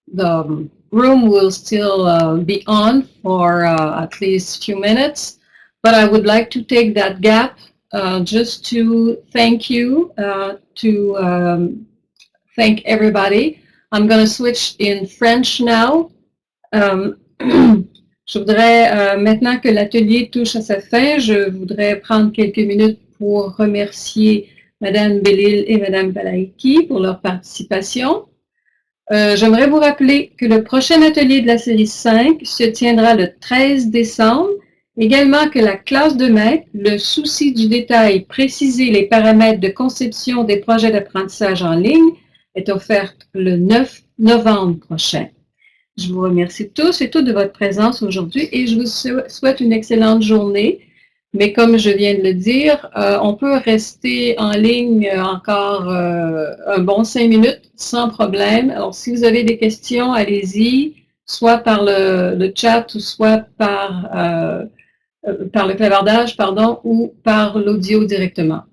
the room will still be on for at least a few minutes. But I would like to take that gap just to thank you, thank everybody. I'm going to switch in French now. Je voudrais, maintenant que l'atelier touche à sa fin, je voudrais prendre quelques minutes pour remercier Madame Bellil et Madame Balaiki pour leur participation. J'aimerais vous rappeler que le prochain atelier de la série 5 se tiendra le 13 décembre. Également que la classe de maître, le souci du détail, préciser les paramètres de conception des projets d'apprentissage en ligne, est offerte le 9 novembre prochain. Je vous remercie tous et toutes de votre présence aujourd'hui et je vous souhaite une excellente journée. Mais comme je viens de le dire, on peut rester en ligne encore un bon 5 minutes sans problème. Alors, si vous avez des questions, allez-y. soit par le chat, ou soit par le clavardage, pardon, ou par l'audio directement.